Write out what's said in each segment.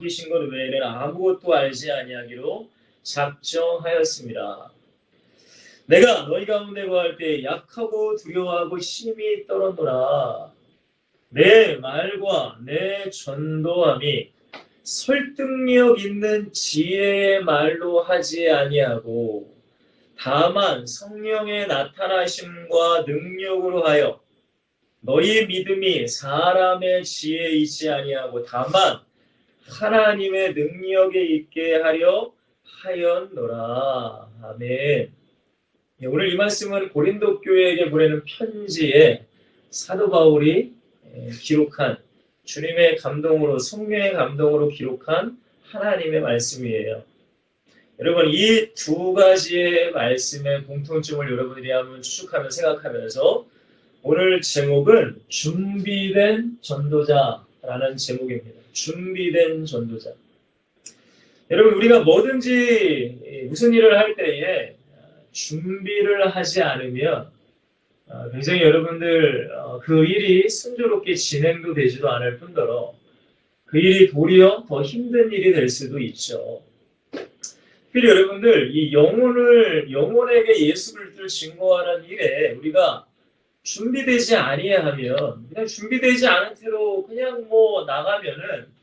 주신 것 외에는 아무것도 알지 아니하기로 작정하였습니다. 내가 너희 가운데 거할 때 약하고 두려워하고 심히 떨었노라. 내 말과 내 전도함이 설득력 있는 지혜의 말로 하지 아니하고 다만 성령의 나타나심과 능력으로 하여 너희 믿음이 사람의 지혜에 있지 아니하고 다만 하나님의 능력에 있게 하려 하였노라. 아멘. 오늘 이 말씀은 고린도 교회에게 보내는 편지에 사도 바울이 기록한 주님의 감동으로 성령의 감동으로 기록한 하나님의 말씀이에요. 여러분 이 두 가지의 말씀의 공통점을 여러분들이 한번 추측하며 생각하면서 오늘 제목은 준비된 전도자라는 제목입니다. 준비된 전도자. 여러분 우리가 뭐든지 무슨 일을 할 때에 준비를 하지 않으면 굉장히 여러분들 그 일이 순조롭게 진행도 되지도 않을 뿐더러 그 일이 도리어 더 힘든 일이 될 수도 있죠. 특별히 여러분들 이 영혼에게 예수 그리스도를 증거하는 일에 우리가 준비되지 아니하면 그냥 준비되지 않은 채로 그냥 나가면은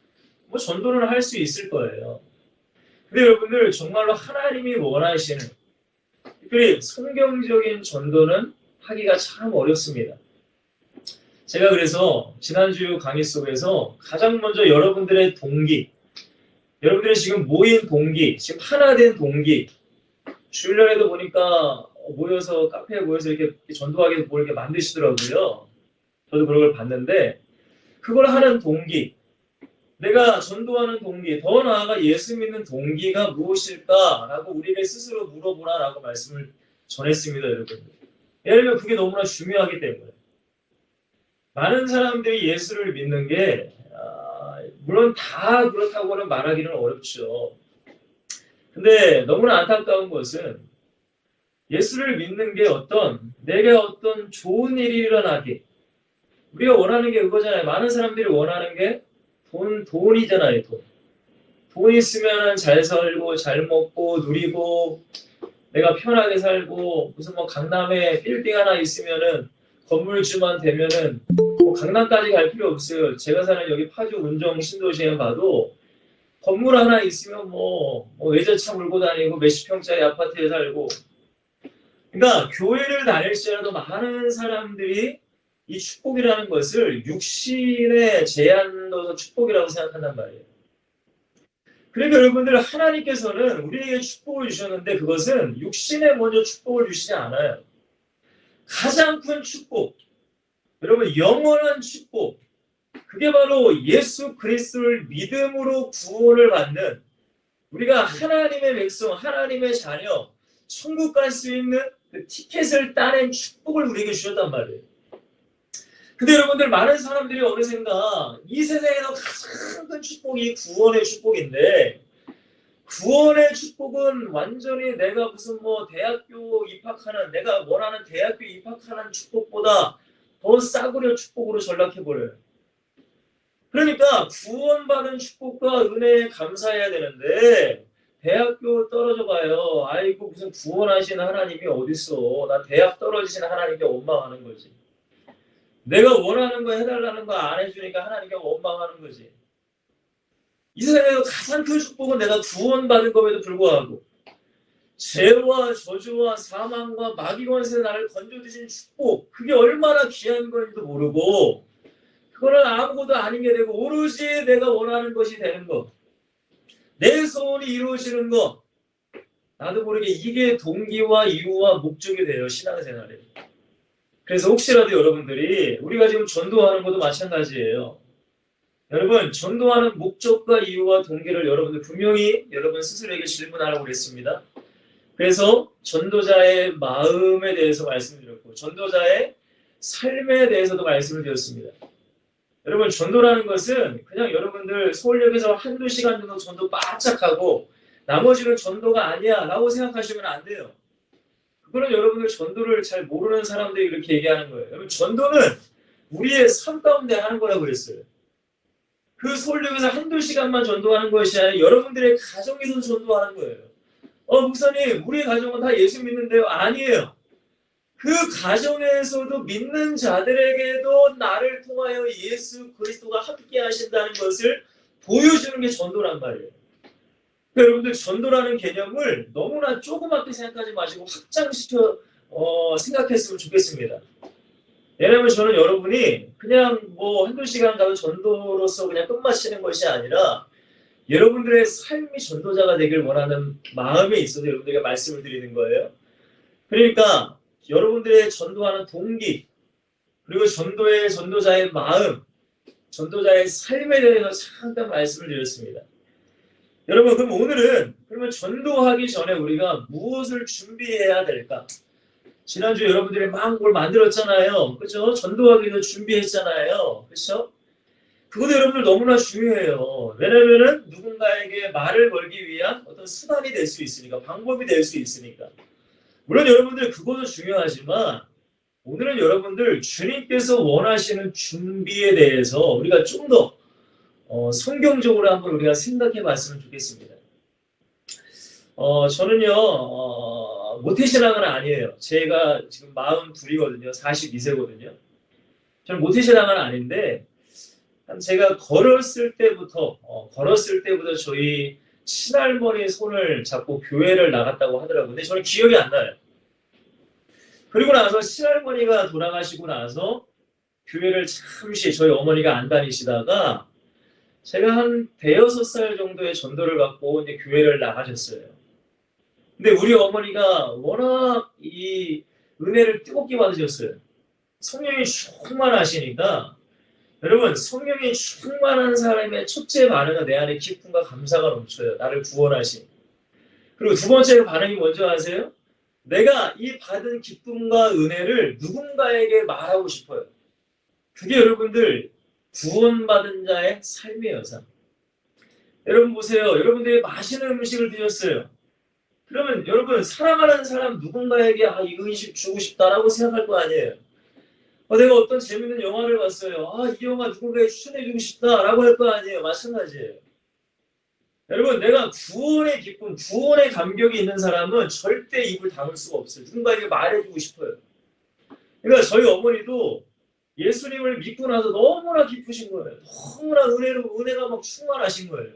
전도를 할 수 있을 거예요. 근데 여러분들 정말로 하나님이 원하시는 특별히 성경적인 전도는 하기가 참 어렵습니다. 제가 그래서 지난주 강의 속에서 가장 먼저 여러분들의 동기, 여러분들이 지금 모인 동기, 지금 하나 된 동기, 주일날에도 보니까 모여서 카페에 모여서 이렇게 전도하게 뭘 이렇게 만드시더라고요. 저도 그런 걸 봤는데 그걸 하는 동기, 내가 전도하는 동기, 더 나아가 예수 믿는 동기가 무엇일까라고 우리에게 스스로 물어보라라고 말씀을 전했습니다, 여러분. 왜냐하면 그게 너무나 중요하기 때문에 많은 사람들이 예수를 믿는 게 물론 다 그렇다고는 말하기는 어렵죠. 근데 너무나 안타까운 것은 예수를 믿는 게 내게 어떤 좋은 일이 일어나기. 우리가 원하는 게 그거잖아요. 많은 사람들이 원하는 게 돈이잖아요, 돈. 돈 있으면 잘 살고, 잘 먹고, 누리고, 내가 편하게 살고, 무슨 강남에 빌딩 하나 있으면은, 건물주만 되면은, 강남까지 갈 필요 없어요. 제가 사는 여기 파주 운정 신도시에 가도, 건물 하나 있으면 외제차 몰고 다니고, 몇십 평짜리 아파트에 살고, 그러니까 교회를 다닐지라도 많은 사람들이 이 축복이라는 것을 육신의 제한으로 축복이라고 생각한단 말이에요. 그러니까 여러분들 하나님께서는 우리에게 축복을 주셨는데 그것은 육신에 먼저 축복을 주시지 않아요. 가장 큰 축복, 여러분 영원한 축복, 그게 바로 예수 그리스도를 믿음으로 구원을 받는 우리가 하나님의 백성, 하나님의 자녀, 천국 갈 수 있는 그 티켓을 따낸 축복을 우리에게 주셨단 말이에요. 근데 여러분들 많은 사람들이 어느샌가 이 세상에서 가장 큰 축복이 구원의 축복인데 구원의 축복은 완전히 내가 무슨 대학교 입학하는 내가 원하는 대학교 입학하는 축복보다 더 싸구려 축복으로 전락해버려요. 그러니까 구원받은 축복과 은혜에 감사해야 되는데 대학교 떨어져 봐요. 아이고 무슨 구원하시는 하나님이 어딨어. 나 대학 떨어지시는 하나님께 원망하는 거지. 내가 원하는 거 해달라는 거 안 해주니까 하나님께 원망하는 거지. 이 세상에서 가장 큰 축복은 내가 구원받은 것에도 불구하고 죄와 저주와 사망과 마귀 권세에 나를 건져주신 축복, 그게 얼마나 귀한 건지도 모르고 그거는 아무것도 아닌 게 되고 오로지 내가 원하는 것이 되는 것, 내 소원이 이루어지는 것, 나도 모르게 이게 동기와 이유와 목적이 돼요, 신앙생활에. 그래서 혹시라도 여러분들이 우리가 지금 전도하는 것도 마찬가지예요. 여러분 전도하는 목적과 이유와 동기를 여러분들 분명히 여러분 스스로에게 질문하라고 그랬습니다. 그래서 전도자의 마음에 대해서 말씀드렸고 전도자의 삶에 대해서도 말씀을 드렸습니다. 여러분 전도라는 것은 그냥 여러분들 서울역에서 한두 시간 정도 전도 바짝하고 나머지는 전도가 아니야 라고 생각하시면 안 돼요. 그거는 여러분들 전도를 잘 모르는 사람들이 이렇게 얘기하는 거예요. 여러분 전도는 우리의 삶 가운데 하는 거라고 그랬어요. 그 서울역에서 한두 시간만 전도하는 것이 아니라 여러분들의 가정에서 전도하는 거예요. 목사님, 우리 가정은 다 예수 믿는데요. 아니에요. 그 가정에서도 믿는 자들에게도 나를 통하여 예수 그리스도가 함께 하신다는 것을 보여주는 게 전도란 말이에요. 그러니까 여러분들 전도라는 개념을 너무나 조그맣게 생각하지 마시고 확장시켜 생각했으면 좋겠습니다. 왜냐하면 저는 여러분이 그냥 뭐 한두 시간 가도 전도로서 그냥 끝마치는 것이 아니라 여러분들의 삶이 전도자가 되길 원하는 마음에 있어서 여러분들에게 말씀을 드리는 거예요. 그러니까 여러분들의 전도하는 동기, 그리고 전도자의 마음, 전도자의 삶에 대해서 잠깐 말씀을 드렸습니다. 여러분, 그럼 오늘은 그러면 전도하기 전에 우리가 무엇을 준비해야 될까? 지난주 여러분들이 막 뭘 만들었잖아요. 그렇죠? 전도하기 위해서 준비했잖아요. 그렇죠? 그것도 여러분들 너무나 중요해요. 왜냐면은 누군가에게 말을 걸기 위한 어떤 수단이 될 수 있으니까, 방법이 될 수 있으니까. 물론 여러분들 그것도 중요하지만 오늘은 여러분들 주님께서 원하시는 준비에 대해서 우리가 좀 더 성경적으로 한번 우리가 생각해 봤으면 좋겠습니다. 저는요, 모태신앙은 아니에요. 제가 지금 42이거든요. 42세거든요. 저는 모태신앙은 아닌데, 제가 걸었을 때부터 저희 친할머니 손을 잡고 교회를 나갔다고 하더라고요. 근데 저는 기억이 안 나요. 그리고 나서 친할머니가 돌아가시고 나서 교회를 잠시 저희 어머니가 안 다니시다가 제가 한 대여섯 살 정도의 전도를 받고 이제 교회를 나가셨어요. 근데 우리 어머니가 워낙 이 은혜를 뜨겁게 받으셨어요. 성령이 충만하시니까 여러분, 성령이 충만한 사람의 첫째 반응은 내 안에 기쁨과 감사가 넘쳐요. 나를 구원하신. 그리고 두 번째 반응이 뭔지 아세요? 내가 이 받은 기쁨과 은혜를 누군가에게 말하고 싶어요. 그게 여러분들 구원받은 자의 삶의 여상. 여러분 보세요. 여러분들이 맛있는 음식을 드셨어요. 그러면 여러분 사랑하는 사람 누군가에게 이 음식 주고 싶다라고 생각할 거 아니에요. 내가 어떤 재밌는 영화를 봤어요. 이 영화 누군가에게 추천해주고 싶다라고 할 거 아니에요. 마찬가지예요. 여러분 내가 구원의 기쁨, 구원의 감격이 있는 사람은 절대 입을 다물 수가 없어요. 누군가에게 말해주고 싶어요. 그러니까 저희 어머니도 예수님을 믿고 나서 너무나 기쁘신 거예요. 너무나 은혜가 막 충만하신 거예요.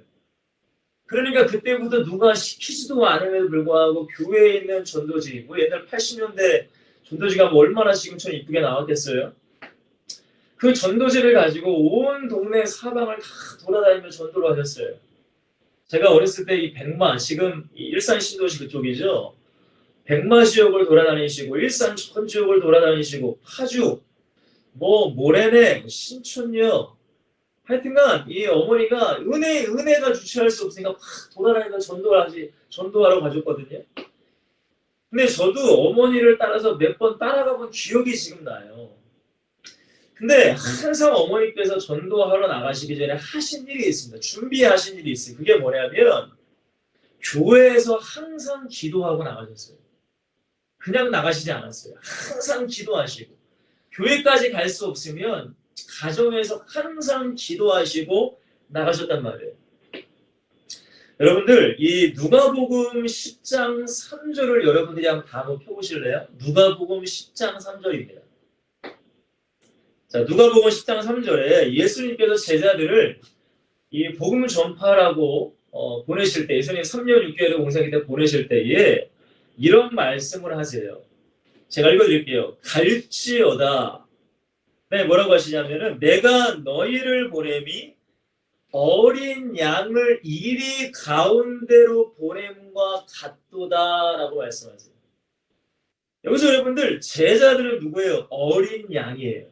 그러니까 그때부터 누가 시키지도 않음에도 불구하고 교회에 있는 전도지, 뭐 옛날 80년대 전도지가 뭐 얼마나 지금처럼 이쁘게 나왔겠어요? 그 전도지를 가지고 온 동네 사방을 다 돌아다니며 전도를 하셨어요. 제가 어렸을 때 이 백마, 지금 일산 신도시 그쪽이죠. 백마 지역을 돌아다니시고 일산 천지역을 돌아다니시고 파주, 뭐 모래내, 신촌역, 하여튼간 이 어머니가 은혜가 주체할 수 없으니까 막 돌아다니면서 전도하러 가셨거든요. 근데 저도 어머니를 따라서 몇 번 따라가 본 기억이 지금 나요. 근데 항상 어머니께서 전도하러 나가시기 전에 하신 일이 있습니다. 준비하신 일이 있어요. 그게 뭐냐면 교회에서 항상 기도하고 나가셨어요. 그냥 나가시지 않았어요. 항상 기도하시고 교회까지 갈 수 없으면 가정에서 항상 기도하시고 나가셨단 말이에요. 여러분들 이 누가복음 10장 3절을 여러분들이 한번 펴보실래요? 누가복음 10장 3절입니다. 자, 누가복음 10장 3절에 예수님께서 제자들을 이 복음 전파라고 보내실 때, 예수님 3년 6개월의 공생일 때 보내실 때에 이런 말씀을 하세요. 제가 읽어드릴게요. 갈지어다. 네, 뭐라고 하시냐면은 내가 너희를 보냄이 어린 양을 이리 가운데로 보냄과 같도다라고 말씀하세요. 여기서 여러분들 제자들은 누구예요? 어린 양이에요.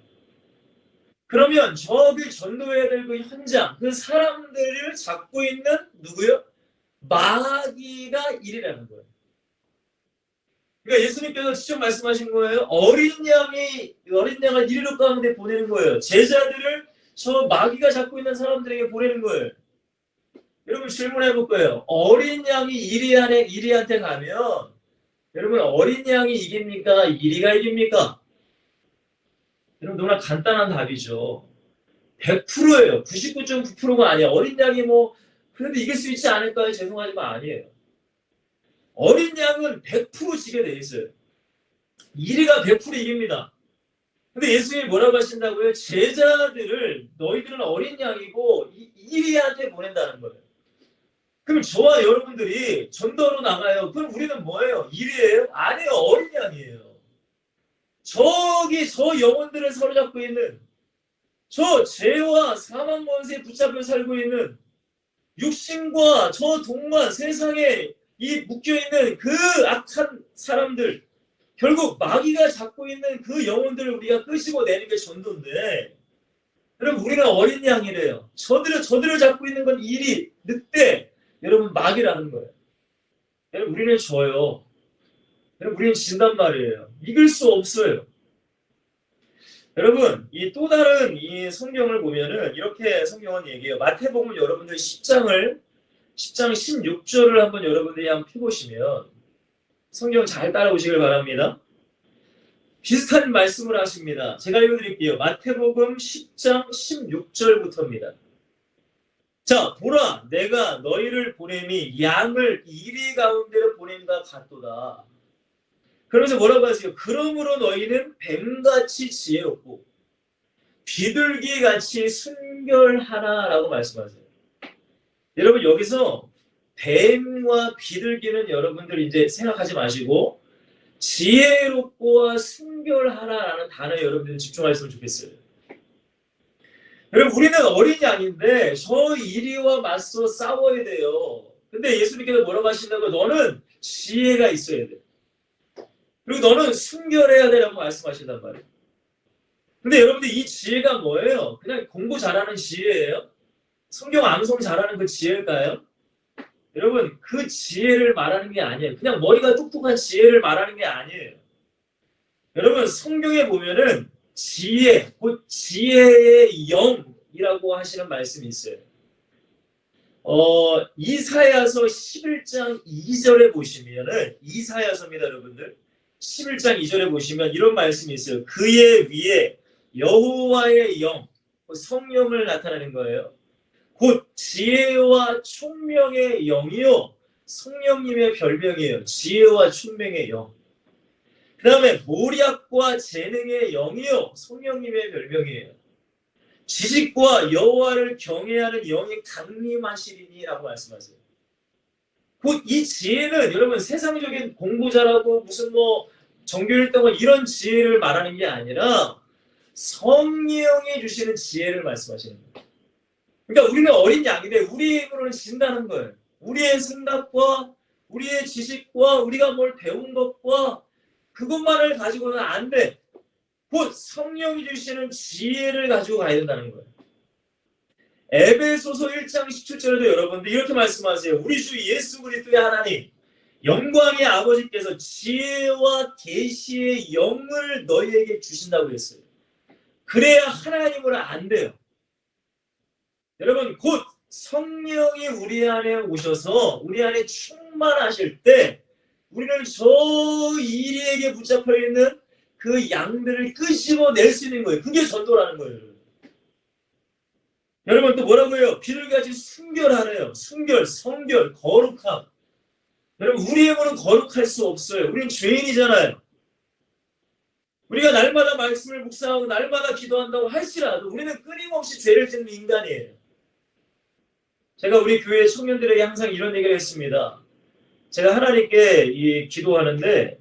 그러면 저기 전도해야 될 그 현장, 그 사람들을 잡고 있는 누구요? 마귀가 일이라는 거예요. 그러니까 예수님께서 직접 말씀하신 거예요. 어린 양을 이리로 가운데 보내는 거예요. 제자들을 저 마귀가 잡고 있는 사람들에게 보내는 거예요. 여러분 질문해 볼 거예요. 어린 양이 이리한테 가면 여러분 어린 양이 이깁니까? 이리가 이깁니까? 여러분 너무나 간단한 답이죠. 100%예요. 99.9%가 아니야. 어린 양이 뭐 그래도 이길 수 있지 않을까요? 죄송하지만 아니에요. 어린 양은 100% 지게 돼 있어요. 이리가 100% 이깁니다. 근데 예수님이 뭐라고 하신다고요? 제자들을 너희들은 어린 양이고 이리한테 보낸다는 거예요. 그럼 저와 여러분들이 전도로 나가요. 그럼 우리는 뭐예요? 이리예요? 아니에요. 어린 양이에요. 저기 저 영혼들을 사로잡고 있는 저 죄와 사망 권세에 붙잡혀 살고 있는 육신과 저 동만 세상에 이 묶여있는 그 악한 사람들, 결국 마귀가 잡고 있는 그 영혼들을 우리가 끄집어 내는 게 전도인데, 여러분 우리는 어린 양이래요. 저들을 잡고 있는 건 일이 늑대, 여러분 마귀라는 거예요. 여러분 우리는 져요. 여러분 우리는 진단 말이에요. 이길 수 없어요. 여러분 이 또 다른 이 성경을 보면은 이렇게 성경은 얘기해요. 마태복음 여러분들 10장 16절을 한번 여러분들이 한번 펴보시면 성경 잘 따라오시길 바랍니다. 비슷한 말씀을 하십니다. 제가 읽어드릴게요. 마태복음 10장 16절부터입니다. 자, 보라, 내가 너희를 보냄이 양을 이리 가운데로 보냄과 같도다. 그러면서 뭐라고 하세요? 그러므로 너희는 뱀같이 지혜롭고 비둘기같이 순결하라라고 말씀하세요. 여러분 여기서 뱀과 비둘기는 여러분들 이제 생각하지 마시고 지혜롭고와 순결하라라는 단어에 여러분들 집중하셨으면 좋겠어요. 여러분 우리는 어린 양인데 저 이리와 맞서 싸워야 돼요. 근데 예수님께서 뭐라고 하신다고? 너는 지혜가 있어야 돼. 그리고 너는 순결해야 되라고 말씀하신단 말이에요. 근데 여러분들 이 지혜가 뭐예요? 그냥 공부 잘하는 지혜예요? 성경 암송 잘하는 그 지혜일까요? 여러분 그 지혜를 말하는 게 아니에요. 그냥 머리가 똑똑한 지혜를 말하는 게 아니에요. 여러분 성경에 보면은 지혜, 곧 지혜의 영이라고 하시는 말씀이 있어요. 이사야서 11장 2절에 보시면은 이사야서입니다, 여러분들. 11장 2절에 보시면 이런 말씀이 있어요. 그의 위에 여호와의 영, 성령을 나타내는 거예요. 곧 지혜와 총명의 영이요. 성령님의 별명이에요. 지혜와 총명의 영. 그 다음에 모략과 재능의 영이요. 성령님의 별명이에요. 지식과 여호와를 경외하는 영이 강림하시리니라고 말씀하세요. 곧 이 지혜는 여러분 세상적인 공부 잘하고 무슨 뭐 정교 1등원 이런 지혜를 말하는 게 아니라 성령이 주시는 지혜를 말씀하시는 거예요. 그러니까 우리는 어린 양인데 우리의 힘으로는 진다는 거예요. 우리의 생각과 우리의 지식과 우리가 뭘 배운 것과 그것만을 가지고는 안 돼. 곧 성령이 주시는 지혜를 가지고 가야 된다는 거예요. 에베소서 1장 17절에도 여러분들 이렇게 말씀하세요. 우리 주 예수 그리스도의 하나님 영광의 아버지께서 지혜와 계시의 영을 너희에게 주신다고 했어요. 그래야 하나님으로 안 돼요. 여러분 곧 성령이 우리 안에 오셔서 우리 안에 충만하실 때 우리는 저 이리에게 붙잡혀 있는 그 양들을 끄집어 낼 수 있는 거예요. 그게 전도라는 거예요. 여러분 또 뭐라고 해요? 비둘기같이 순결하래요. 순결, 성결, 거룩함. 여러분 우리의 몸은 거룩할 수 없어요. 우리는 죄인이잖아요. 우리가 날마다 말씀을 묵상하고 날마다 기도한다고 할지라도 우리는 끊임없이 죄를 짓는 인간이에요. 제가 우리 교회 청년들에게 항상 이런 얘기를 했습니다. 제가 하나님께 기도하는데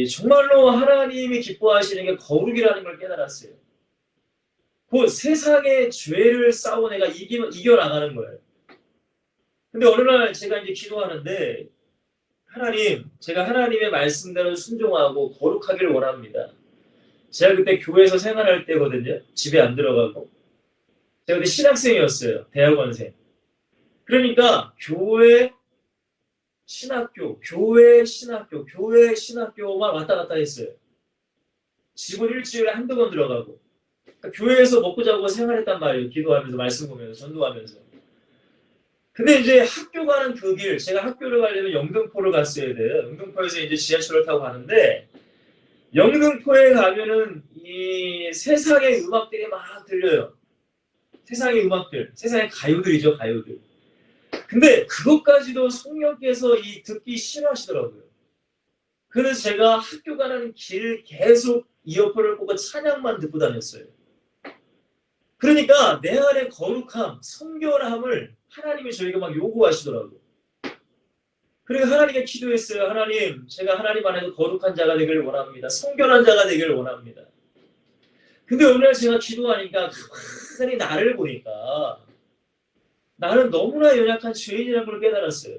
정말로 하나님이 기뻐하시는 게 거룩이라는 걸 깨달았어요. 그 세상의 죄를 싸워 내가 이겨나가는 거예요. 근데 어느 날 제가 이제 기도하는데 하나님, 제가 하나님의 말씀대로 순종하고 거룩하기를 원합니다. 제가 그때 교회에서 생활할 때거든요. 집에 안 들어가고. 제가 그때 신학생이었어요. 대학원생. 그러니까 교회, 신학교, 교회, 신학교, 교회, 신학교만 왔다 갔다 했어요. 집은 일주일에 한두 번 들어가고. 그러니까 교회에서 먹고 자고 생활했단 말이에요. 기도하면서, 말씀 보면서, 전도하면서. 근데 이제 학교 가는 그 길, 제가 학교를 가려면 영등포를 갔어야 돼요. 영등포에서 이제 지하철을 타고 가는데 영등포에 가면은 이 세상의 음악들이 막 들려요. 세상의 음악들, 세상의 가요들이죠, 가요들. 근데 그것까지도 성령께서 이 듣기 싫어하시더라고요. 그래서 제가 학교 가는 길 계속 이어폰을 꽂고 찬양만 듣고 다녔어요. 그러니까 내 안의 거룩함, 성결함을 하나님이 저에게 막 요구하시더라고요. 그리고 하나님께 기도했어요. 하나님, 제가 하나님 안에서 거룩한 자가 되기를 원합니다. 성결한 자가 되기를 원합니다. 근데 오늘 제가 기도하니까 가만히 나를 보니까 나는 너무나 연약한 죄인이라는 걸 깨달았어요.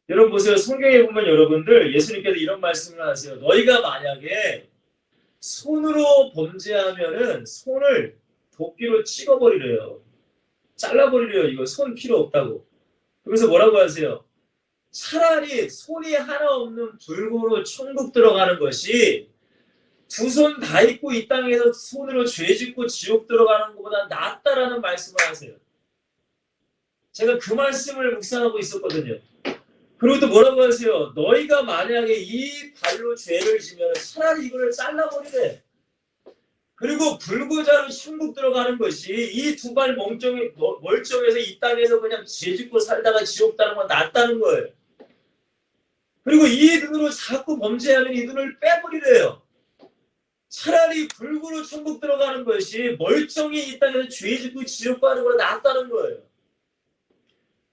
여러분 보세요. 성경에 보면 여러분들 예수님께서 이런 말씀을 하세요. 너희가 만약에 손으로 범죄하면은 손을 도끼로 찍어버리래요. 잘라버리래요. 이거 손 필요 없다고. 그래서 뭐라고 하세요? 차라리 손이 하나 없는 불구로 천국 들어가는 것이 두 손 다 있고 이 땅에서 손으로 죄 짓고 지옥 들어가는 것보다 낫다라는 말씀을 하세요. 제가 그 말씀을 묵상하고 있었거든요. 그리고 또 뭐라고 하세요? 너희가 만약에 이 발로 죄를 지면 차라리 이거를 잘라버리래. 그리고 불구자로 천국 들어가는 것이 이 두 발 멀쩡해서 이 땅에서 그냥 죄 짓고 살다가 지옥 가는 건 낫다는 거예요. 그리고 이 눈으로 자꾸 범죄하면 이 눈을 빼버리래요. 차라리 불구로 천국 들어가는 것이 멀쩡히 이 땅에서 죄 짓고 지옥 가는 건 낫다는 거예요.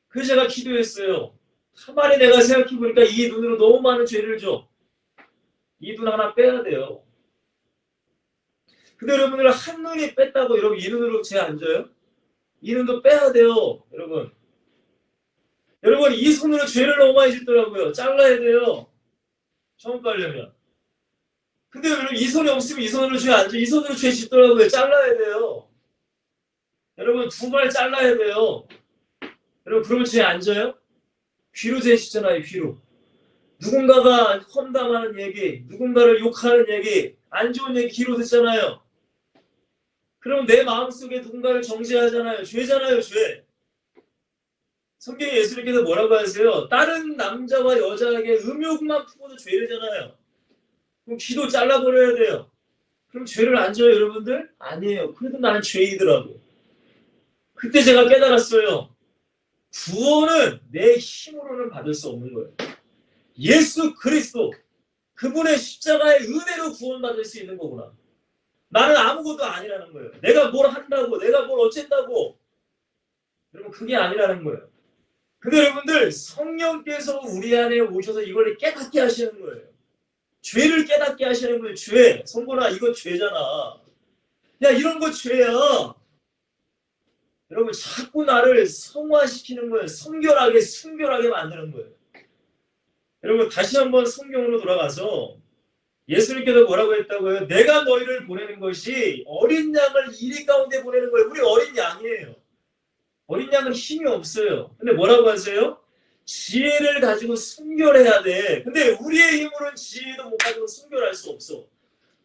그래서 제가 기도했어요. 가만히 내가 생각해보니까 이 눈으로 너무 많은 죄를 줘. 이 눈 하나 빼야 돼요. 근데 여러분들 한 눈이 뺐다고 여러분 이 눈으로 죄 안 져요? 이 눈도 빼야 돼요. 여러분 이 손으로 죄를 너무 많이 짓더라고요. 잘라야 돼요. 처음 가려면. 근데 여러분 이 손이 없으면 이 손으로 죄 안 져. 이 손으로 죄 짓더라고요. 잘라야 돼요. 여러분 두 발 잘라야 돼요. 여러분 그러면 죄 안 져요? 귀로 죄 짓잖아요. 귀로. 누군가가 험담하는 얘기, 누군가를 욕하는 얘기, 안 좋은 얘기 귀로 듣잖아요. 그럼 내 마음속에 누군가를 정죄하잖아요. 죄잖아요. 죄. 성경에 예수님께서 뭐라고 하세요? 다른 남자와 여자에게 음욕만 품어도 죄잖아요. 그럼 귀도 잘라버려야 돼요. 그럼 죄를 안 져요, 여러분들? 아니에요. 그래도 나는 죄이더라고. 그때 제가 깨달았어요. 구원은 내 힘으로는 받을 수 없는 거예요. 예수 그리스도, 그분의 십자가의 은혜로 구원받을 수 있는 거구나. 나는 아무것도 아니라는 거예요. 내가 뭘 한다고, 내가 뭘 어쨌다고. 여러분 그게 아니라는 거예요. 근데 여러분들 성령께서 우리 안에 오셔서 이걸 깨닫게 하시는 거예요. 죄를 깨닫게 하시는 거예요. 죄. 성곤아 이거 죄잖아. 야 이런 거 죄야. 여러분 자꾸 나를 성화시키는 거예요. 성결하게 순결하게 만드는 거예요. 여러분 다시 한번 성경으로 돌아가서 예수님께서 뭐라고 했다고요? 내가 너희를 보내는 것이 어린 양을 이리 가운데 보내는 거예요. 우리 어린 양이에요. 어린 양은 힘이 없어요. 근데 뭐라고 하세요? 지혜를 가지고 순결해야 돼. 근데 우리의 힘으로는 지혜도 못 가지고 순결할 수 없어.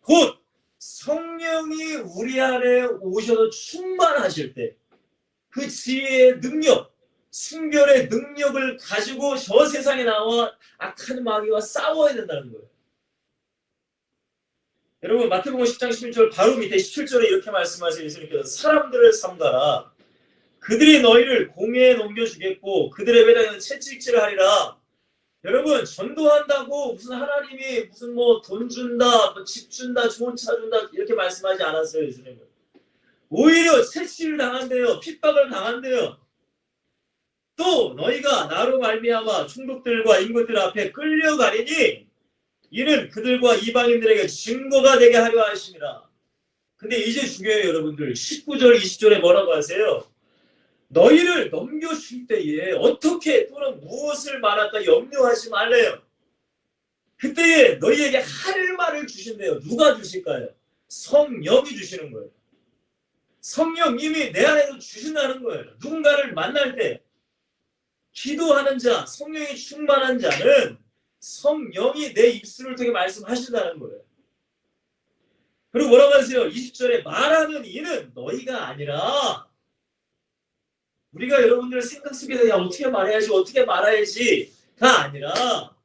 곧 성령이 우리 안에 오셔서 충만하실 때 그 지혜의 능력, 순결의 능력을 가지고 저 세상에 나와 악한 마귀와 싸워야 된다는 거예요. 여러분 마태복음 10장 11절 바로 밑에 17절에 이렇게 말씀하세요. 예수님께서 사람들을 삼가라. 그들이 너희를 공회에 넘겨주겠고 그들의 회당에는 채찍질을 하리라. 여러분 전도한다고 무슨 하나님이 무슨 뭐 돈 준다, 뭐 집 준다, 좋은 차 준다 이렇게 말씀하지 않았어요. 예수님은. 오히려 채찍을 당한대요. 핍박을 당한대요. 또 너희가 나로 말미암아 충독들과 인것들 앞에 끌려가리니 이는 그들과 이방인들에게 증거가 되게 하려 하심이라. 근데 이제 중요해요. 여러분들 19절 20절에 뭐라고 하세요? 너희를 넘겨줄 때에 어떻게 또는 무엇을 말할까 염려하지 말래요. 그때에 너희에게 할 말을 주신대요. 누가 주실까요? 성령이 주시는 거예요. 성령님이 내 안에서 주신다는 거예요. 누군가를 만날 때 기도하는 자, 성령이 충만한 자는 성령이 내 입술을 통해 말씀하신다는 거예요. 그리고 뭐라고 하세요? 20절에 말하는 이는 너희가 아니라 우리가 여러분들 생각 속에서 야 어떻게 말해야지 어떻게 말아야지가 아니라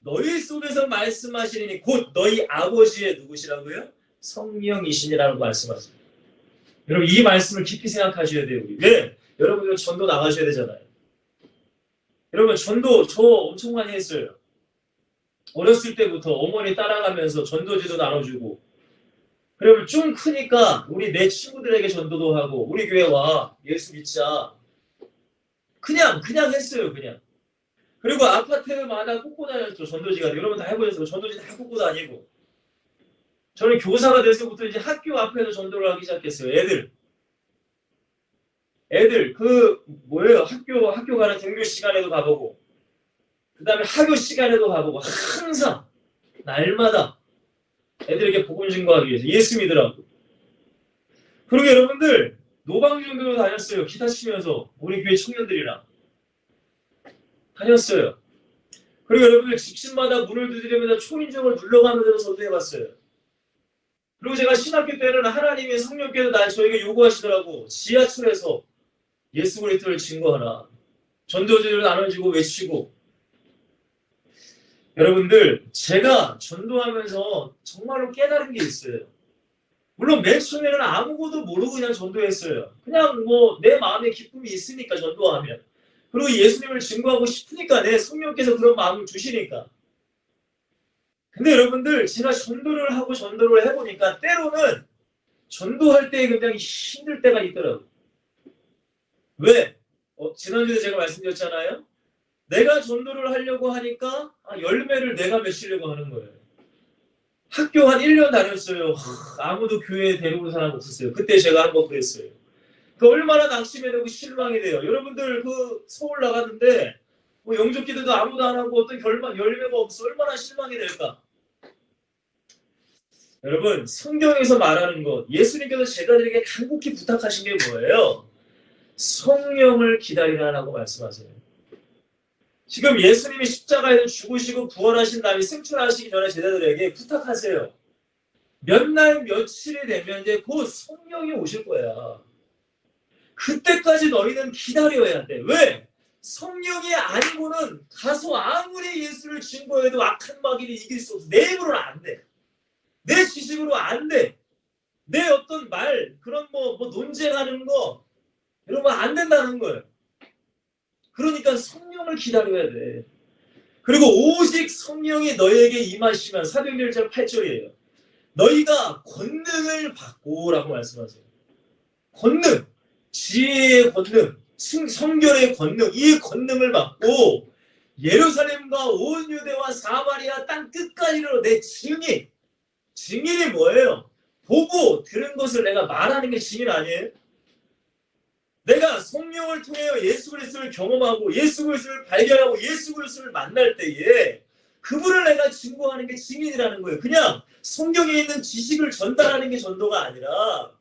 너희 속에서 말씀하시니 곧 너희 아버지의 누구시라고요? 성령이시니라고 말씀하세요. 여러분 이 말씀을 깊이 생각하셔야 돼요. 우리. 왜? 여러분들 전도 나가셔야 되잖아요. 여러분 전도 저 엄청 많이 했어요. 어렸을 때부터 어머니 따라가면서 전도지도 나눠주고 그러면 좀 크니까 우리 내 친구들에게 전도도 하고 우리 교회 와 예수 믿자 그냥 했어요. 그냥. 그리고 아파트마다 꽂고 다녔죠. 전도지가. 여러분 다 해보셨어요. 전도지 다 꽂고 다니고 저는 교사가 돼서부터 이제 학교 앞에서 전도를 하기 시작했어요. 애들 그 뭐예요? 학교 가는 등교 시간에도 가보고 그 다음에 학교 시간에도 가보고 항상 날마다 애들에게 복음 증거하기 위해서 예수 믿으라고. 그리고 여러분들 노방중교도 다녔어요. 기타 치면서 우리 교회 청년들이랑 다녔어요. 그리고 여러분들 집집마다 문을 두드리면서 초인종을 눌러가면서 전도해봤어요. 그리고 제가 신학교 때는 하나님의 성령께서 저에게 요구하시더라고. 지하철에서 예수 그리스도를 증거하라. 전도지를 나눠주고 외치고. 여러분들 제가 전도하면서 정말로 깨달은 게 있어요. 물론 맨 처음에는 아무것도 모르고 그냥 전도했어요. 그냥 뭐 내 마음에 기쁨이 있으니까 전도하면. 그리고 예수님을 증거하고 싶으니까 내 성령께서 그런 마음을 주시니까. 근데 여러분들 제가 전도를 하고 전도를 해보니까 때로는 전도할 때 굉장히 힘들 때가 있더라고요. 왜? 지난주에 제가 말씀드렸잖아요. 내가 전도를 하려고 하니까 열매를 내가 맺으려고 하는 거예요. 학교 한 1년 다녔어요. 아무도 교회에 데려오는 사람 없었어요. 그때 제가 한번 그랬어요. 얼마나 낙심이 되고 실망이 돼요. 여러분들 그 서울 나갔는데 뭐 영접 기도도 아무도 안 하고 어떤 열매가 없어 얼마나 실망이 될까. 여러분 성경에서 말하는 것 예수님께서 제자들에게 간곡히 부탁하신 게 뭐예요? 성령을 기다리라라고 말씀하세요. 지금 예수님이 십자가에서 죽으시고 부활하신 다음에 승천하시기 전에 제자들에게 부탁하세요. 몇 날 며칠이 되면 이제 곧 성령이 오실 거야. 그때까지 너희는 기다려야 돼. 왜? 성령이 아니고는 가서 아무리 예수를 증거해도 악한 마귀를 이길 수 없어. 내 입으로는 안 돼. 내 지식으로 안 돼. 내 어떤 말 그런 뭐 논쟁하는 거 여러분 안 된다는 거예요. 그러니까 성령을 기다려야 돼. 그리고 오직 성령이 너희에게 임하시면 사도행전 1장 8절이에요. 너희가 권능을 받고라고 말씀하세요. 권능, 지혜의 권능, 성결의 권능, 이 권능을 받고 예루살렘과 온 유대와 사마리아 땅 끝까지로 내 증인이 뭐예요? 보고 들은 것을 내가 말하는 게 증인 아니에요? 내가 성령을 통해 예수 그리스도를 경험하고 예수 그리스도를 발견하고 예수 그리스도를 만날 때에 그분을 내가 증거하는 게 증인이라는 거예요. 그냥 성경에 있는 지식을 전달하는 게 전도가 아니라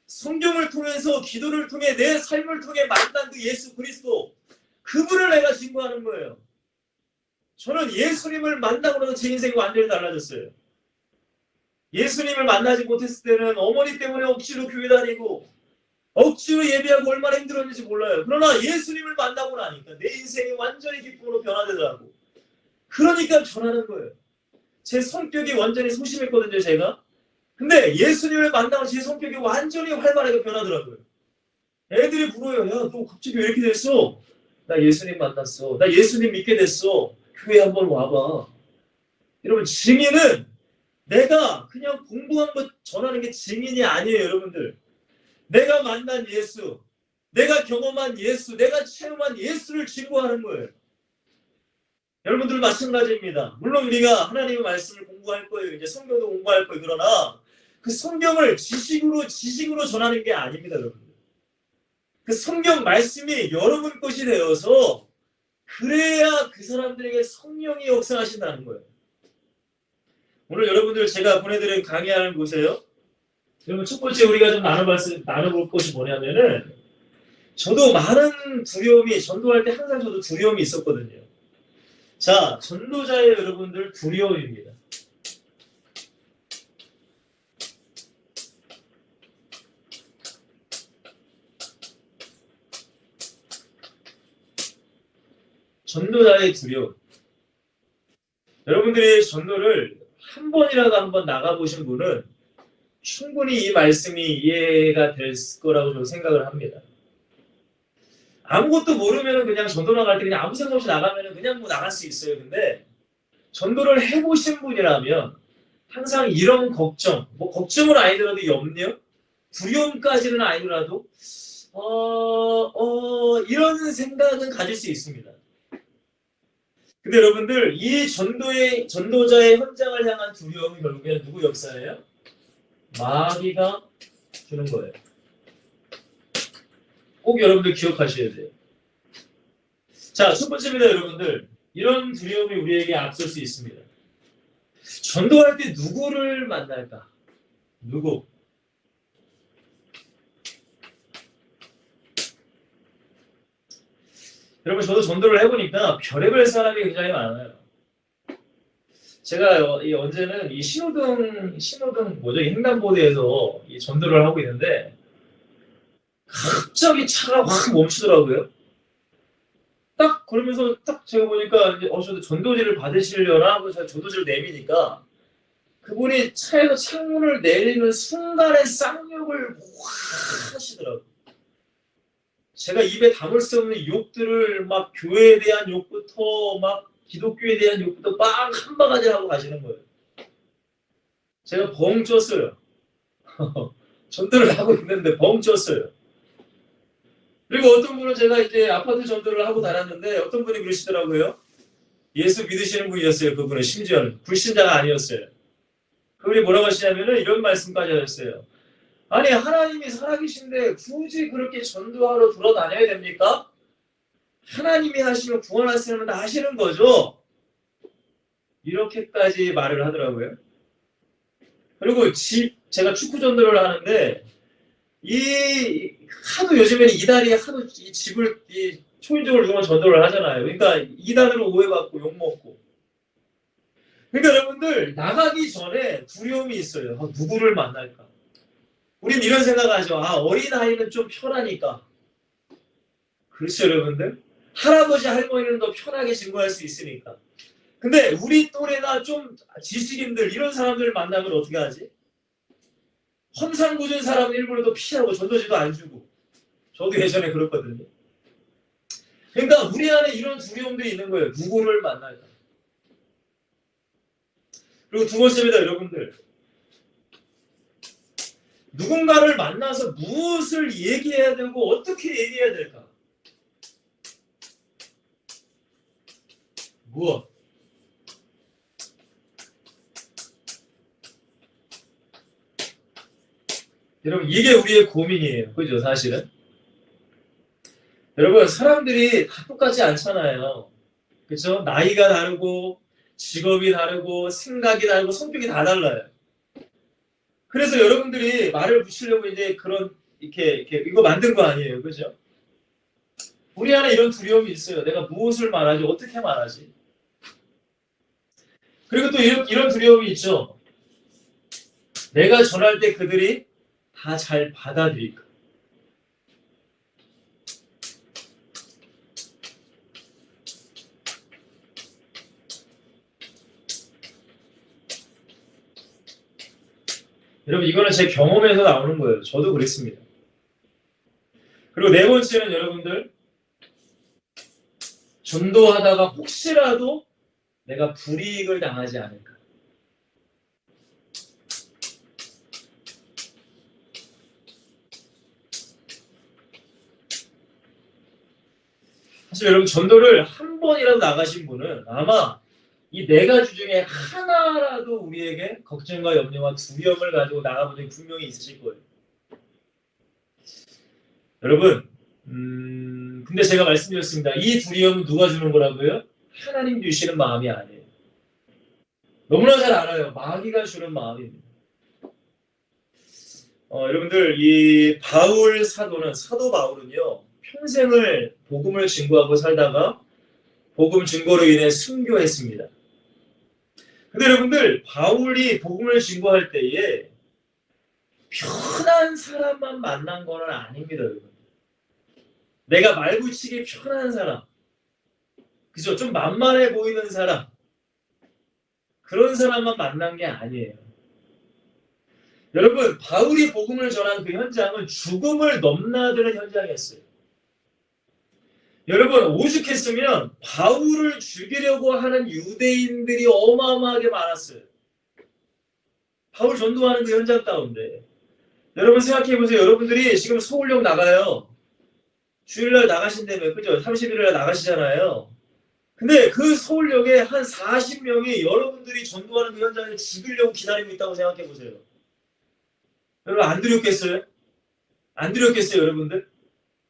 성경을 통해서 기도를 통해 내 삶을 통해 만난 그 예수 그리스도 그분을 내가 증거하는 거예요. 저는 예수님을 만나고 나서 제 인생이 완전히 달라졌어요. 예수님을 만나지 못했을 때는 어머니 때문에 억지로 교회 다니고 억지로 예배하고 얼마나 힘들었는지 몰라요. 그러나 예수님을 만나고 나니까 내 인생이 완전히 기쁨으로 변화되더라고. 그러니까 전하는 거예요. 제 성격이 완전히 소심했거든요, 제가. 근데 예수님을 만나고 제 성격이 완전히 활발하게 변하더라고요. 애들이 물어요. 야, 너 갑자기 왜 이렇게 됐어? 나 예수님 만났어. 나 예수님 믿게 됐어. 교회 한번 와봐. 여러분, 증인은 내가 그냥 공부한 것 전하는 게 증인이 아니에요, 여러분들. 내가 만난 예수, 내가 경험한 예수, 내가 체험한 예수를 증거하는 거예요. 여러분들 마찬가지입니다. 물론 우리가 하나님의 말씀을 공부할 거예요. 이제 성경도 공부할 거예요. 그러나 그 성경을 지식으로 전하는 게 아닙니다, 여러분. 그 성경 말씀이 여러분 것이 되어서 그래야 그 사람들에게 성령이 역사하신다는 거예요. 오늘 여러분들 제가 보내드린 강의하는 곳에요. 여러분 첫 번째 우리가 좀 나눠볼 것이 뭐냐면은 저도 많은 두려움이 전도할 때 항상 저도 두려움이 있었거든요. 자, 전도자의 여러분들 두려움입니다. 전도자의 두려움. 여러분들이 전도를 한 번이라도 한번 나가보신 분은 충분히 이 말씀이 이해가 될 거라고 저는 생각을 합니다. 아무것도 모르면 그냥 전도 나갈 때 그냥 아무 생각 없이 나가면 그냥 뭐 나갈 수 있어요. 근데 전도를 해보신 분이라면 항상 이런 걱정, 뭐 걱정은 아니더라도 염려, 두려움까지는 아니더라도 이런 생각은 가질 수 있습니다. 근데 여러분들 이 전도자의 현장을 향한 두려움이 결국에는 누구 역사예요? 마귀가 주는 거예요. 꼭 여러분들 기억하셔야 돼요. 자, 첫 번째입니다, 여러분들. 이런 두려움이 우리에게 앞설 수 있습니다. 전도할 때 누구를 만날까? 누구? 여러분, 저도 전도를 해보니까 별의별 사람이 굉장히 많아요. 제가 언제는 이 신호등 뭐죠? 이 횡단보도에서 이 전도를 하고 있는데 갑자기 차가 확 멈추더라고요. 딱 그러면서 딱 제가 보니까 이제 저도 전도지를 받으시려나 하고 제가 전도지를 내미니까 그분이 차에서 창문을 내리는 순간에 쌍욕을 확 하시더라고요. 제가 입에 담을 수 없는 욕들을 막 교회에 대한 욕부터 막 기독교에 대한 욕부터 막 한 바가지 하고 가시는 거예요. 제가 벙 쪘어요. 전도를 하고 있는데 벙 쪘어요. 그리고 어떤 분은 제가 이제 아파트 전도를 하고 다녔는데 어떤 분이 그러시더라고요. 예수 믿으시는 분이었어요. 그분은 심지어는 불신자가 아니었어요. 그분이 뭐라고 하시냐면은 이런 말씀까지 하셨어요. 아니 하나님이 살아계신데 굳이 그렇게 전도하러 돌아다녀야 됩니까? 하나님이 하시면 구원하시면 다 하시는 거죠. 이렇게까지 말을 하더라고요. 그리고 제가 축구 전도를 하는데 하도 요즘에는 이달이 하도 이 집을 초인종을 누르면 전도를 하잖아요. 그러니까 이단으로 오해받고 욕먹고. 그러니까 여러분들 나가기 전에 두려움이 있어요. 누구를 만날까? 우린 이런 생각하죠. 어린아이는 좀 편하니까. 그렇죠, 여러분들? 할아버지, 할머니는 더 편하게 증거할 수 있으니까. 근데 우리 또래나 좀 지식인들 이런 사람들 만나면 어떻게 하지? 험상궂은 사람은 일부러도 피하고 전도지도 안 주고. 저도 예전에 그랬거든요. 그러니까 우리 안에 이런 두려움들이 있는 거예요. 누구를 만날까? 그리고 두 번째입니다, 여러분들. 누군가를 만나서 무엇을 얘기해야 되고 어떻게 얘기해야 될까? 무엇? 여러분 이게 우리의 고민이에요. 그죠? 사실은. 여러분 사람들이 다 똑같지 않잖아요. 그렇죠? 나이가 다르고 직업이 다르고 생각이 다르고 성격이 다 달라요. 그래서 여러분들이 말을 붙이려고 이제 이렇게 이거 만든 거 아니에요. 그죠? 우리 안에 이런 두려움이 있어요. 내가 무엇을 말하지? 어떻게 말하지? 그리고 또 이런 두려움이 있죠. 내가 전할 때 그들이 다 잘 받아들일까? 여러분 이거는 제 경험에서 나오는 거예요. 저도 그랬습니다. 그리고 네 번째는 여러분들 전도하다가 혹시라도 내가 불이익을 당하지 않을까. 사실 여러분 전도를 한 번이라도 나가신 분은 아마 이 네 가지 중에 하나라도 우리에게 걱정과 염려와 두려움을 가지고 나가본 적이 분명히 있으실 거예요. 여러분 근데 제가 말씀드렸습니다. 이 두려움은 누가 주는 거라고요? 하나님 주시는 마음이 아니에요. 너무나 잘 알아요. 마귀가 주는 마음입니다. 여러분들 이 바울 사도는 사도 바울은요 평생을 복음을 증거하고 살다가 복음 증거로 인해 순교했습니다. 근데 여러분들 바울이 복음을 증거할 때에 편한 사람만 만난 건 아닙니다. 여러분. 내가 말붙이기 편한 사람, 그죠? 좀 만만해 보이는 사람, 그런 사람만 만난 게 아니에요. 여러분, 바울이 복음을 전한 그 현장은 죽음을 넘나드는 현장이었어요. 여러분, 오죽했으면 바울을 죽이려고 하는 유대인들이 어마어마하게 많았어요. 바울 전도하는 그 현장 가운데. 여러분 생각해보세요. 여러분들이 지금 서울역 나가요. 주일날 나가신다며, 그죠? 30일날 나가시잖아요. 근데 그 서울역에 한 40명이 여러분들이 전도하는 그 현장에 죽이려고 기다리고 있다고 생각해보세요. 여러분 안 두렵겠어요? 안 두렵겠어요, 여러분들?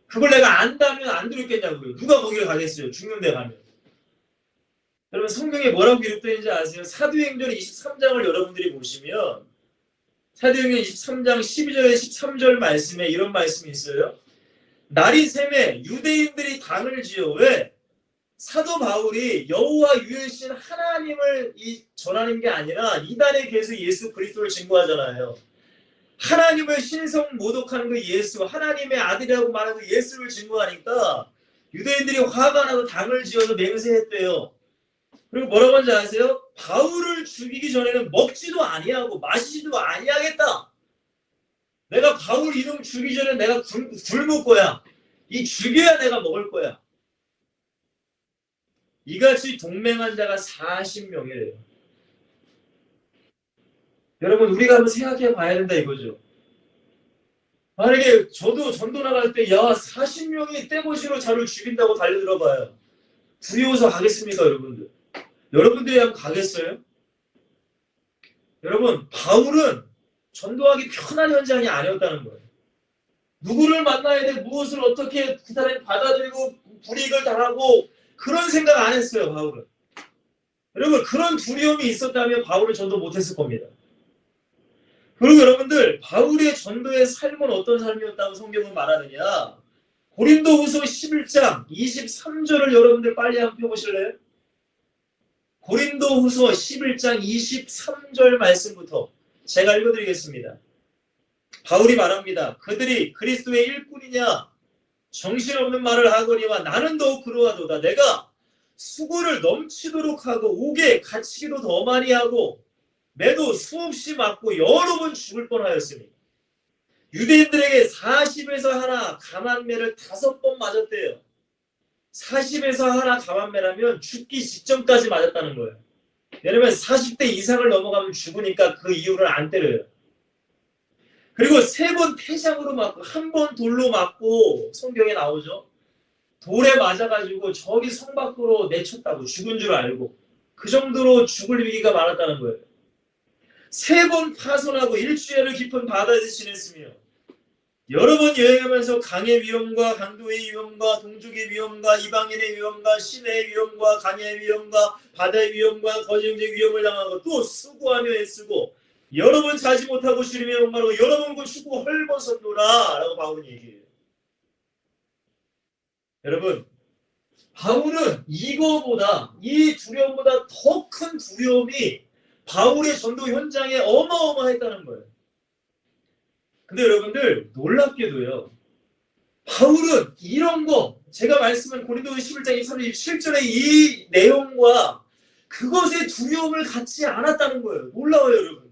그걸 내가 안다면 안 두렵겠냐고요. 누가 거기를 가겠어요? 죽는 데 가면. 여러분 성경에 뭐라고 기록되어 있는지 아세요? 사도행전 23장을 여러분들이 보시면 사도행전 23장 12절에 13절 말씀에 이런 말씀이 있어요. 날이 새매 유대인들이 당을 지어. 왜? 사도 바울이 여호와 유일신 하나님을 전하는 게 아니라 이단에 계속 예수 그리스도를 증거하잖아요. 하나님을 신성 모독하는 그 예수, 하나님의 아들이라고 말하는 그 예수를 증거하니까 유대인들이 화가 나서 당을 지어서 맹세했대요. 그리고 뭐라고 하는지 아세요? 바울을 죽이기 전에는 먹지도 아니하고 마시지도 아니하겠다. 내가 바울 이름 죽이기 전에 내가 굶을 거야. 이 죽여야 내가 먹을 거야. 이같이 동맹한 자가 40명이래요. 여러분 우리가 한번 생각해 봐야 된다 이거죠. 만약에 저도 전도 나갈 때 40명이 떼거시로 저를 죽인다고 달려들어 봐요. 두려워서 가겠습니까 여러분들? 여러분들이 한번 가겠어요? 여러분 바울은 전도하기 편한 현장이 아니었다는 거예요. 누구를 만나야 돼, 무엇을 어떻게 그 사람이 받아들이고 불이익을 당하고 그런 생각 안 했어요 바울은. 여러분 그런 두려움이 있었다면 바울은 전도 못했을 겁니다. 그리고 여러분들 바울의 전도의 삶은 어떤 삶이었다고 성경은 말하느냐. 고린도후서 11장 23절을 여러분들 빨리 한번 펴보실래요? 고린도후서 11장 23절 말씀부터 제가 읽어드리겠습니다. 바울이 말합니다. 그들이 그리스도의 일꾼이냐 정신없는 말을 하거니와 나는 더욱 그러하도다. 내가 수고를 넘치도록 하고 옥에 갇히기도 더 많이 하고 매도 수없이 맞고 여러 번 죽을 뻔하였으니 유대인들에게 40에서 하나 감한매를 5번 맞았대요. 40에서 하나 감한매라면 죽기 직전까지 맞았다는 거예요. 왜냐면 40대 이상을 넘어가면 죽으니까 그 이유를 안 때려요. 그리고 3번 태장으로 맞고 1번 돌로 맞고 성경에 나오죠. 돌에 맞아가지고 저기 성 밖으로 내쳤다고 죽은 줄 알고 그 정도로 죽을 위기가 많았다는 거예요. 3번 파손하고 일주일을 깊은 바다에서 지냈으며 여러 번 여행하면서 강의 위험과 강도의 위험과 동족의 위험과 이방인의 위험과 시내의 위험과 강의 위험과 바다의 위험과 거짓의 위험을 당하고 또 수고하며 애쓰고 여러 번 자지 못하고 주님의 목마르고 여러 번 고치고 헐벗었노라 라고 바울은 얘기해요. 여러분 바울은 이거보다 이 두려움보다 더 큰 두려움이 바울의 전도 현장에 어마어마했다는 거예요. 근데 여러분들 놀랍게도요. 바울은 이런 거 제가 말씀한 고린도서 11장 27절의 이 내용과 그것의 두려움을 갖지 않았다는 거예요. 놀라워요 여러분.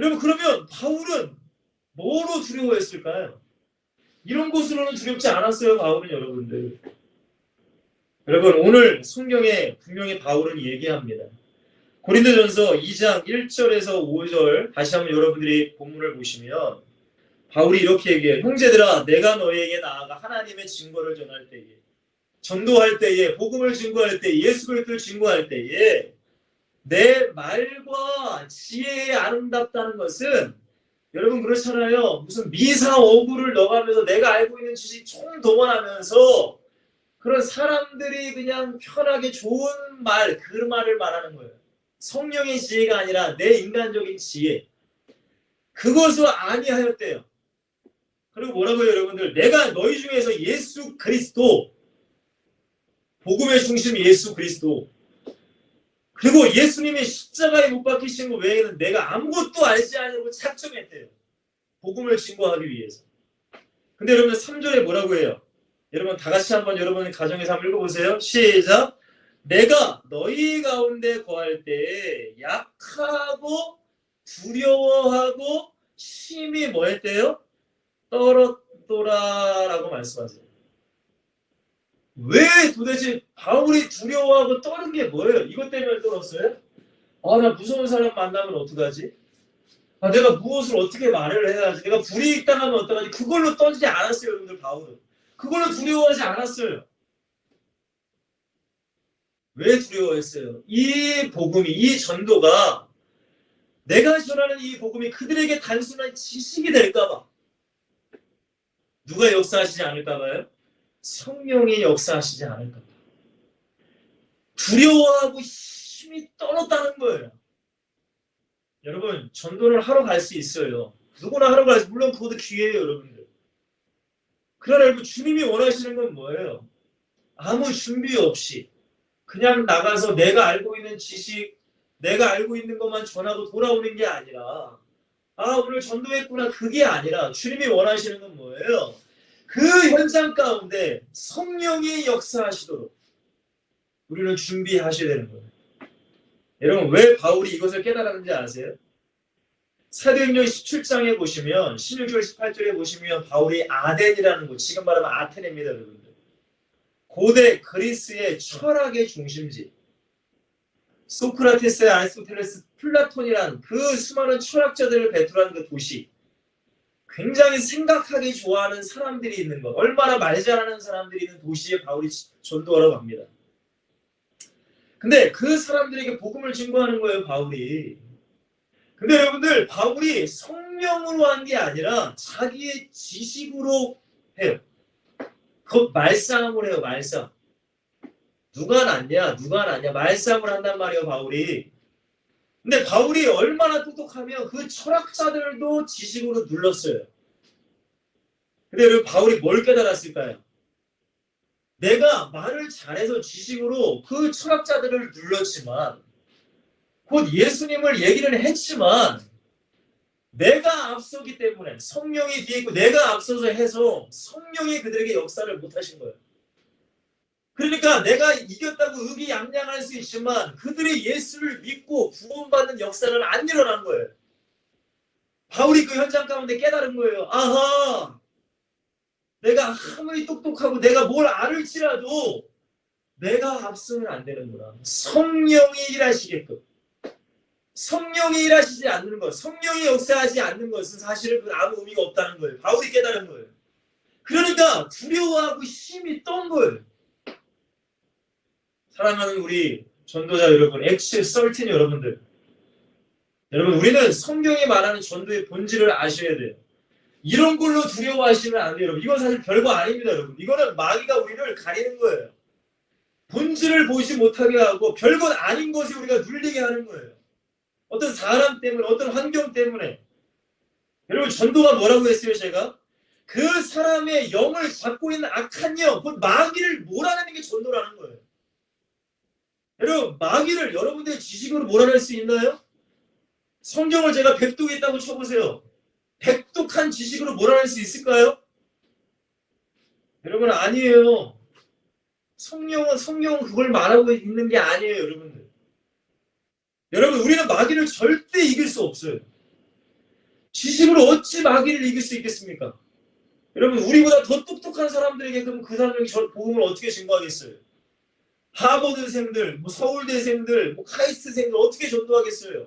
여러분 그러면 바울은 뭐로 두려워했을까요? 이런 것으로는 두렵지 않았어요 바울은 여러분들. 여러분 오늘 성경에 분명히 바울은 얘기합니다. 고린도전서 2장 1절에서 5절 다시 한번 여러분들이 본문을 보시면 바울이 이렇게 얘기해요. 형제들아 내가 너희에게 나아가 하나님의 증거를 전할 때에 전도할 때에 복음을 증거할 때에 예수 그리스도를 증거할 때에 내 말과 지혜에 아름답다는 것은 여러분 그렇잖아요. 무슨 미사 어구를 넣어가면서 내가 알고 있는 지식 총동원하면서 그런 사람들이 그냥 편하게 좋은 말 그 말을 말하는 거예요. 성령의 지혜가 아니라 내 인간적인 지혜. 그것을 아니하였대요. 그리고 뭐라고요 여러분들? 내가 너희 중에서 예수 그리스도 복음의 중심 예수 그리스도 그리고 예수님의 십자가에 못 박히신 것 외에는 내가 아무것도 알지 않으려고 작정했대요. 복음을 증거하기 위해서. 근데 여러분 3절에 뭐라고 해요? 여러분 다 같이 한번 여러분 가정에서 한번 읽어보세요. 시작! 내가 너희 가운데 거할 때 약하고 두려워하고 심히 뭐 했대요? 떨었더라라고 말씀하세요. 왜 도대체 바울이 두려워하고 떠는 게 뭐예요? 이것 때문에 떨었어요? 나 무서운 사람 만나면 어떡하지? 내가 무엇을 어떻게 말을 해야지? 내가 불이익당하면 어떡하지? 그걸로 떠지지 않았어요, 여러분들. 바울은 그걸로 두려워하지 않았어요. 왜 두려워했어요? 이 복음이, 이 전도가, 내가 전하는 이 복음이 그들에게 단순한 지식이 될까봐. 누가 역사하시지 않을까봐요? 성령이 역사하시지 않을까봐. 두려워하고 힘이 떨었다는 거예요. 여러분, 전도를 하러 갈 수 있어요. 누구나 하러 갈 수, 물론 그것도 기회예요, 여러분들. 그러나 여러분, 주님이 원하시는 건 뭐예요? 아무 준비 없이 그냥 나가서 내가 알고 있는 지식, 내가 알고 있는 것만 전하고 돌아오는 게 아니라, 오늘 전도했구나, 그게 아니라 주님이 원하시는 건 뭐예요? 그 현장 가운데 성령이 역사하시도록 우리는 준비하셔야 되는 거예요. 여러분, 왜 바울이 이것을 깨달았는지 아세요? 사도행전 17장에 보시면, 16절 18절에 보시면 바울이 아덴이라는 곳, 지금 말하면 아테네입니다, 여러분들. 고대 그리스의 철학의 중심지, 소크라테스, 아리스토텔레스, 플라톤이란 그 수많은 철학자들을 배출한 그 도시, 굉장히 생각하기 좋아하는 사람들이 있는 것, 얼마나 말 잘하는 사람들이 있는 도시에 바울이 전도하러 갑니다. 근데 그 사람들에게 복음을 증거하는 거예요, 바울이. 근데 여러분들, 바울이 성령으로 한 게 아니라 자기의 지식으로 해요. 그 말싸움을 해요, 말싸움. 누가 낫냐, 말싸움을 한단 말이에요, 바울이. 근데 바울이 얼마나 똑똑하면 그 철학자들도 지식으로 눌렀어요. 근데 여러분, 바울이 뭘 깨달았을까요? 내가 말을 잘해서 지식으로 그 철학자들을 눌렀지만, 곧 예수님을 얘기를 했지만, 내가 앞서기 때문에 성령이 뒤에 있고 내가 앞서서 해서 성령이 그들에게 역사를 못하신 거예요. 그러니까 내가 이겼다고 의기양양할 수 있지만 그들이 예수를 믿고 구원받는 역사는 안 일어난 거예요. 바울이 그 현장 가운데 깨달은 거예요. 아하, 내가 아무리 똑똑하고 내가 뭘 알을지라도 내가 앞서면 안 되는구나. 성령이 일하시게끔. 성령이 일하시지 않는 것, 성령이 역사하지 않는 것은 사실은 아무 의미가 없다는 거예요. 바울이 깨달은 거예요. 그러니까 두려워하고 힘이 떤 거예요. 사랑하는 우리 전도자 여러분, 엑시 썰틴 여러분들, 여러분, 우리는 성경이 말하는 전도의 본질을 아셔야 돼요. 이런 걸로 두려워하시면 안 돼요, 여러분. 이건 사실 별거 아닙니다, 여러분. 이거는 마귀가 우리를 가리는 거예요. 본질을 보지 못하게 하고 별것 아닌 것이 우리가 눌리게 하는 거예요. 어떤 사람 때문에, 어떤 환경 때문에. 여러분, 전도가 뭐라고 했어요, 제가? 그 사람의 영을 잡고 있는 악한 영, 곧 마귀를 몰아내는 게 전도라는 거예요. 여러분, 마귀를 여러분들의 지식으로 몰아낼 수 있나요? 성경을 제가 백독 있다고 쳐보세요. 백독한 지식으로 몰아낼 수 있을까요? 여러분, 아니에요. 성령은 그걸 말하고 있는 게 아니에요, 여러분들. 여러분, 우리는 마귀를 절대 이길 수 없어요. 지식으로 어찌 마귀를 이길 수 있겠습니까? 여러분, 우리보다 더 똑똑한 사람들에게 그럼 그 사람들이 복음을 어떻게 증거하겠어요? 하버드생들, 서울대생들, 카이스트생들 어떻게 전도하겠어요?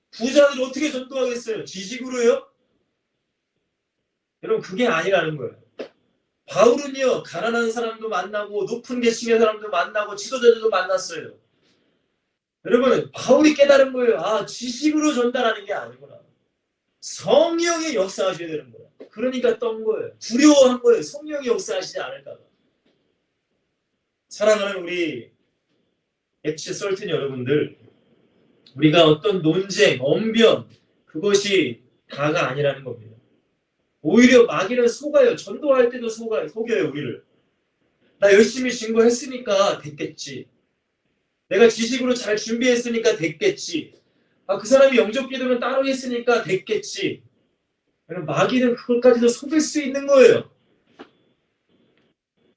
부자들 어떻게 전도하겠어요? 지식으로요? 여러분, 그게 아니라는 거예요. 바울은요, 가난한 사람도 만나고 높은 계층의 사람도 만나고 지도자들도 만났어요. 여러분, 바울이 깨달은 거예요. 지식으로 전달하는 게 아니구나. 성령이 역사하셔야 되는 거야. 그러니까 떤 거예요. 두려워한 거예요. 성령이 역사하시지 않을까 봐. 사랑하는 우리 엑시 썰틴 여러분들, 우리가 어떤 논쟁, 언변, 그것이 다가 아니라는 겁니다. 오히려 마귀는 속아요. 전도할 때도 속여요, 우리를. 나 열심히 증거했으니까 됐겠지. 내가 지식으로 잘 준비했으니까 됐겠지. 그 사람이 영접 기도는 따로 했으니까 됐겠지. 마귀는 그것까지도 속일 수 있는 거예요.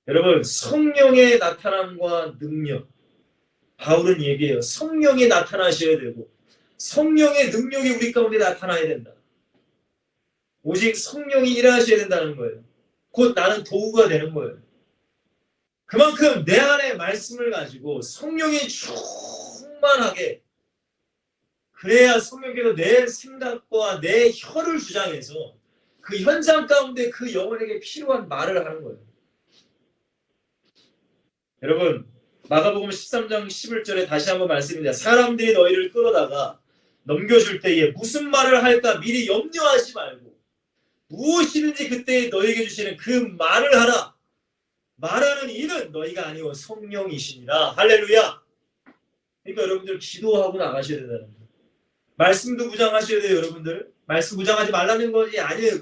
여러분, 성령의 나타남과 능력, 바울은 얘기해요. 성령이 나타나셔야 되고 성령의 능력이 우리 가운데 나타나야 된다. 오직 성령이 일하셔야 된다는 거예요. 곧 나는 도구가 되는 거예요. 그만큼 내 안에 말씀을 가지고 성령이 충만하게, 그래야 성령께서 내 생각과 내 혀를 주장해서 그 현장 가운데 그 영혼에게 필요한 말을 하는 거예요. 여러분, 마가복음 13장 11절에 다시 한번 말씀드립니다. 사람들이 너희를 끌어다가 넘겨줄 때에 무슨 말을 할까 미리 염려하지 말고 무엇이든지 그때 너희에게 주시는 그 말을 하라. 말하는 이는 너희가 아니오 성령이시니라. 할렐루야. 그러니까 여러분들 기도하고 나가셔야 된다는 거예요. 말씀도 무장하셔야 돼요. 여러분들 말씀 무장하지 말라는 것이 아니에요.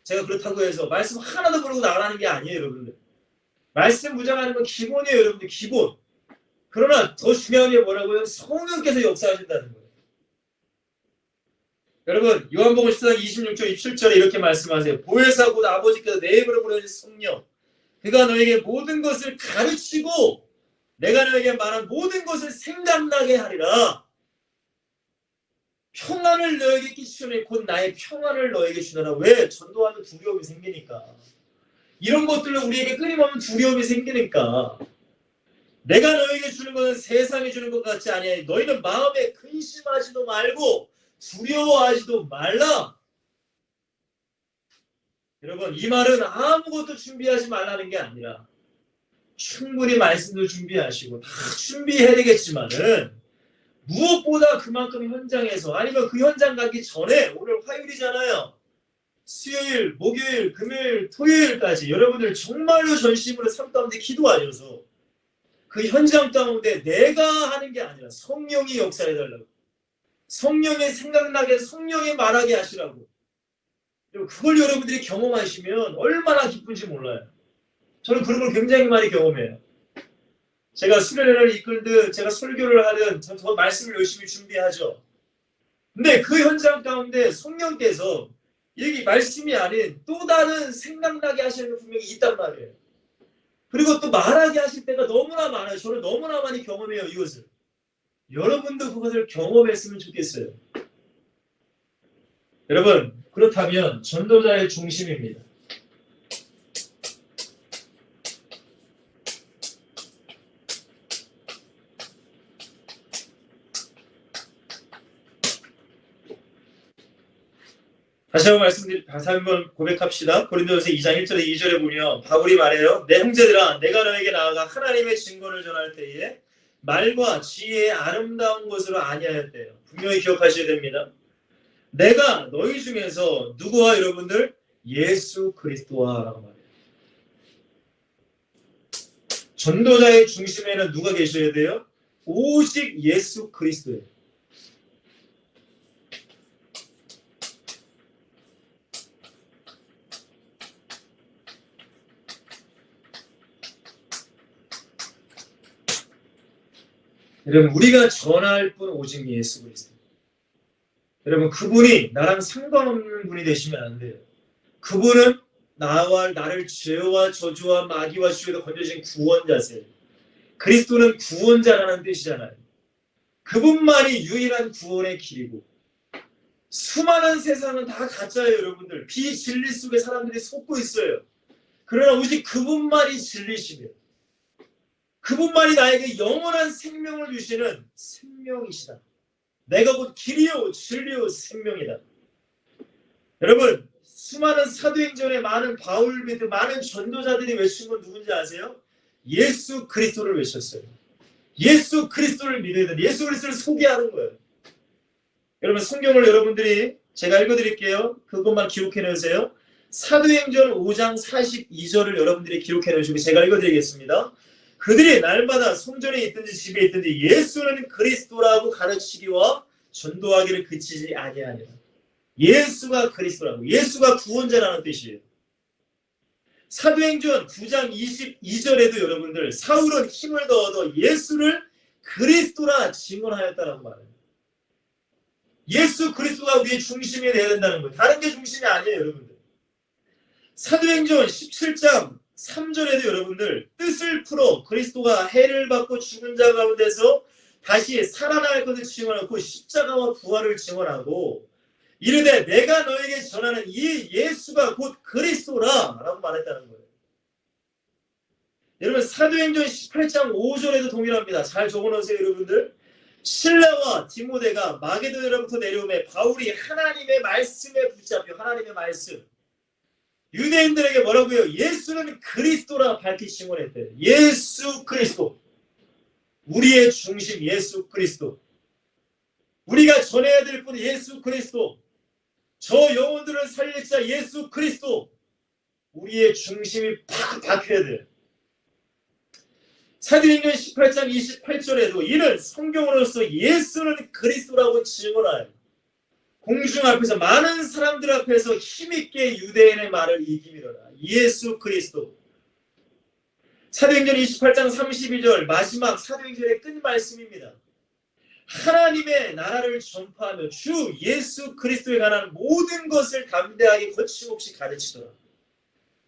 제가 그렇다고 해서 말씀 하나도 모르고 나가라는 게 아니에요. 여러분들 말씀 무장하는 건 기본이에요. 여러분들 기본. 그러나 더 중요한 게 뭐라고요? 성령께서 역사하신다는 거예요. 여러분 요한복음 14장 26절 27절에 이렇게 말씀하세요. 보혜사 곧 아버지께서 내 입으로 보내신 성령, 그가 너에게 모든 것을 가르치고 내가 너에게 말한 모든 것을 생각나게 하리라. 평안을 너에게 끼치오니 곧 나의 평안을 너에게 주노라. 왜? 전도하면 두려움이 생기니까. 이런 것들로 우리에게 끊임없는 두려움이 생기니까. 내가 너에게 주는 것은 세상이 주는 것 같지 아니하니 너희는 마음에 근심하지도 말고 두려워하지도 말라. 여러분 이 말은 아무것도 준비하지 말라는 게 아니라 충분히 말씀도 준비하시고 다 준비해야 되겠지만은 무엇보다 그만큼 현장에서 아니면 그 현장 가기 전에, 오늘 화요일이잖아요. 수요일, 목요일, 금요일, 토요일까지 여러분들 정말로 전심으로 삶 가운데 기도하셔서 그 현장 가운데 내가 하는 게 아니라 성령이 역사해달라고, 성령의 생각나게 성령이 말하게 하시라고. 그걸 여러분들이 경험하시면 얼마나 기쁜지 몰라요. 저는 그런 걸 굉장히 많이 경험해요. 제가 수련회를 이끌든 제가 설교를 하든 저 말씀을 열심히 준비하죠. 근데 그 현장 가운데 성령께서 여기 말씀이 아닌 또 다른 생각나게 하시는 게 분명히 있단 말이에요. 그리고 또 말하게 하실 때가 너무나 많아요. 저는 너무나 많이 경험해요. 이것을. 여러분도 그것을 경험했으면 좋겠어요. 여러분 그렇다면 전도자의 중심입니다. 다시 한번 고백합시다. 고린도전서 2장 1절에 2절에 보면 바울이 말해요. 내 형제들아, 내가 너에게 나아가 하나님의 증거를 전할 때에 말과 지혜의 아름다운 것으로 아니하였대요. 분명히 기억하셔야 됩니다. 내가 너희 중에서 누구와 여러분들? 예수 그리스도와 라고 말해요. 전도자의 중심에는 누가 계셔야 돼요? 오직 예수 그리스도예요. 여러분 우리가 전할 분 오직 예수 그리스도. 여러분 그분이 나랑 상관없는 분이 되시면 안 돼요. 그분은 나를 죄와 저주와 마귀와 주에서 건져진 구원자세요. 그리스도는 구원자라는 뜻이잖아요. 그분만이 유일한 구원의 길이고, 수많은 세상은 다 가짜예요. 여러분들 비진리 속에 사람들이 속고 있어요. 그러나 오직 그분만이 진리시며 그분만이 나에게 영원한 생명을 주시는 생명이시다. 내가 곧 길이요 진리요 생명이다. 여러분 수많은 사도행전에 많은 바울 및 많은 전도자들이 외친 건 누군지 아세요? 예수 그리스도를 외쳤어요. 예수 그리스도를 믿어야 된다. 예수 그리스도를 소개하는 거예요. 여러분 성경을 여러분들이 제가 읽어드릴게요. 그것만 기록해 놓으세요. 사도행전 5장 42절을 여러분들이 기록해 놓으시고 제가 읽어드리겠습니다. 그들이 날마다 성전에 있든지 집에 있든지 예수는 그리스도라고 가르치기와 전도하기를 그치지 아니하니라. 예수가 그리스도라고, 예수가 구원자라는 뜻이에요. 사도행전 9장 22절에도 여러분들 사울은 힘을 더 얻어 예수를 그리스도라 증언하였다라고 말해요. 예수 그리스도가 우리의 중심이 되어야 된다는 거예요. 다른 게 중심이 아니에요. 여러분들 사도행전 17장 3절에도 여러분들 뜻을 풀어 그리스도가 해를 받고 죽은 자 가운데서 다시 살아날 것을 증언하고 십자가와 부활을 증언하고 이르되 내가 너에게 전하는 이 예수가 곧 그리스도라 라고 말했다는 거예요. 여러분 사도행전 18장 5절에도 동일합니다. 잘 적어놓으세요 여러분들. 실라와 디모데가 마게도냐로부터 내려오매 바울이 하나님의 말씀에 붙잡혀 하나님의 말씀 유대인들에게 뭐라고요? 예수는 그리스도라 밝히 증언했대요. 예수 그리스도. 우리의 중심 예수 그리스도. 우리가 전해야 될 분 예수 그리스도. 저 영혼들을 살릴 자 예수 그리스도. 우리의 중심이 팍 박혀야 돼요. 사도행전 18장 28절에도 이는 성경으로서 예수는 그리스도라고 증언하여 공중 앞에서 많은 사람들 앞에서 힘있게 유대인의 말을 이기미로라. 예수 그리스도. 사도행전 28장 32절 마지막 사도행전의 끝 말씀입니다. 하나님의 나라를 전파하며 주 예수 그리스도에 관한 모든 것을 담대하게 거침없이 가르치더라.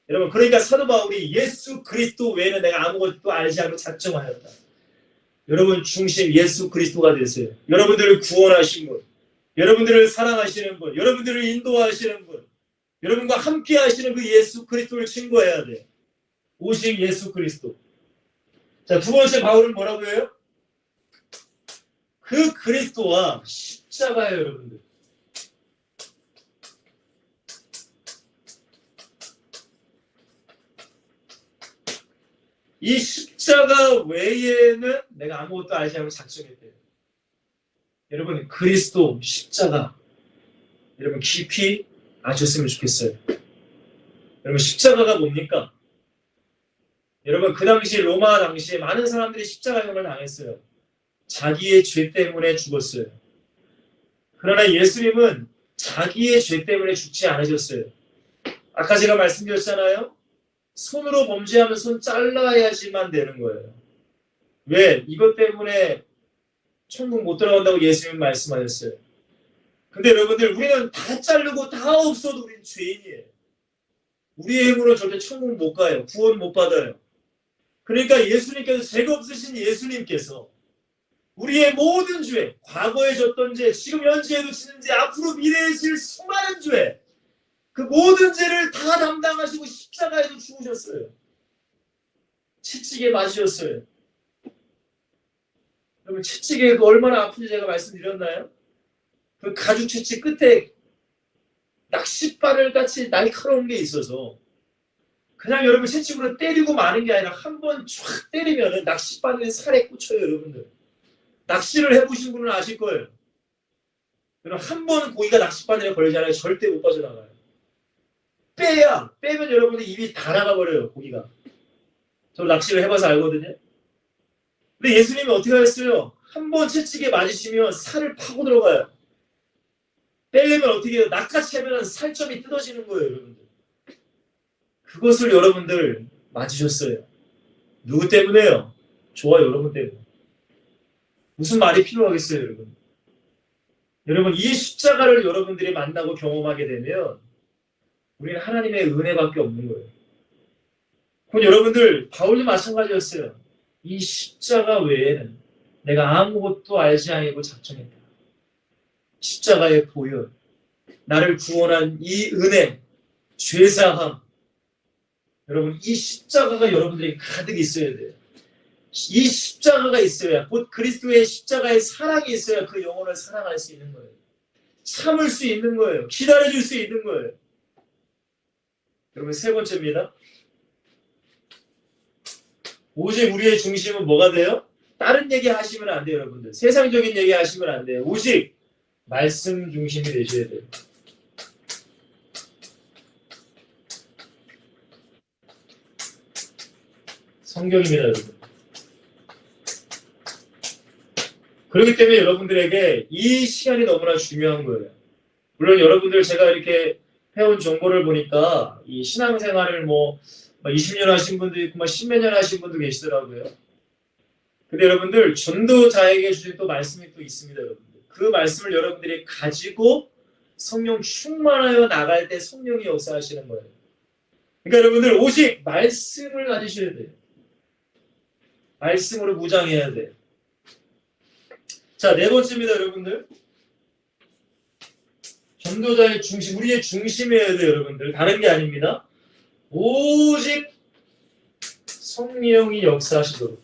여러분 그러니까 사도 바울이 예수 그리스도 외에는 내가 아무것도 알지 않고 작정하였다. 여러분 중심 예수 그리스도가 되세요. 여러분들을 구원하신 분, 여러분들을 사랑하시는 분, 여러분들을 인도하시는 분, 여러분과 함께 하시는 그 예수 그리스도를 증거해야 돼요. 오직 예수 그리스도. 자, 두 번째 바울은 뭐라고 해요? 그 그리스도와 십자가예요, 여러분들. 이 십자가 외에는 내가 아무것도 알지 않고 작정했대요. 여러분 그리스도 십자가 여러분 깊이 아셨으면 좋겠어요. 여러분 십자가가 뭡니까? 여러분 그 당시 로마 당시에 많은 사람들이 십자가형을 당했어요. 자기의 죄 때문에 죽었어요. 그러나 예수님은 자기의 죄 때문에 죽지 않으셨어요. 아까 제가 말씀드렸잖아요. 손으로 범죄하면 손 잘라야지만 되는 거예요. 왜? 이것 때문에 천국 못 들어간다고 예수님 말씀하셨어요. 근데 여러분들 우리는 다 자르고 다 없어도 우리는 죄인이에요. 우리의 힘으로 절대 천국 못 가요. 구원 못 받아요. 그러니까 예수님께서 죄가 없으신 예수님께서 우리의 모든 죄, 과거에 졌던 죄, 지금 현재에도 지는 죄, 앞으로 미래에 질 수많은 죄 그 모든 죄를 다 담당하시고 십자가에서 죽으셨어요. 채찍에 맞으셨어요. 여러분 채찍에 얼마나 아픈지 제가 말씀드렸나요? 그 가죽 채찍 끝에 낚싯바늘 같이 날카로운 게 있어서 그냥 여러분 채찍으로 때리고 마는 게 아니라 한 번 쫙 때리면 낚싯바늘이 살에 꽂혀요. 여러분들 낚시를 해보신 분은 아실 거예요. 여러분 한 번 고기가 낚싯바늘에 걸리잖아요. 절대 못 빠져나가요. 빼면 여러분들 입이 다 나가버려요. 고기가. 저 낚시를 해봐서 알거든요. 근데 예수님이 어떻게 하셨어요? 한 번 채찍에 맞으시면 살을 파고 들어가요. 빼려면 어떻게 해요? 낚아채 하면 살점이 뜯어지는 거예요. 여러분들. 그것을 여러분들 맞으셨어요. 누구 때문에요? 저와 여러분 때문에. 무슨 말이 필요하겠어요, 여러분? 여러분 이 십자가를 여러분들이 만나고 경험하게 되면 우리는 하나님의 은혜밖에 없는 거예요. 그럼 여러분들 바울도 마찬가지였어요. 이 십자가 외에는 내가 아무것도 알지 아니고 작정했다. 십자가의 보혈, 나를 구원한 이 은혜, 죄사함. 여러분 이 십자가가 여러분들에게 가득 있어야 돼요. 이 십자가가 있어야 곧 그리스도의 십자가의 사랑이 있어야 그 영혼을 사랑할 수 있는 거예요. 참을 수 있는 거예요. 기다려줄 수 있는 거예요. 여러분 세 번째입니다. 오직 우리의 중심은 뭐가 돼요? 다른 얘기 하시면 안 돼요. 여러분들 세상적인 얘기 하시면 안 돼요. 오직 말씀 중심이 되셔야 돼요. 성경입니다. 여러분. 그렇기 때문에 여러분들에게 이 시간이 너무나 중요한 거예요. 물론 여러분들 제가 이렇게 해온 정보를 보니까 이 신앙생활을 20년 하신 분도 있고 10몇 년 하신 분도 계시더라고요. 근데 여러분들 전도자에게 주신 또 말씀이 또 있습니다. 여러분들. 그 말씀을 여러분들이 가지고 성령 충만하여 나갈 때 성령이 역사하시는 거예요. 그러니까 여러분들 오직 말씀을 가지셔야 돼요. 말씀으로 무장해야 돼요. 자, 네 번째입니다, 여러분들. 전도자의 중심, 우리의 중심이어야 돼요, 여러분들. 다른 게 아닙니다. 오직 성령이 역사하시도록.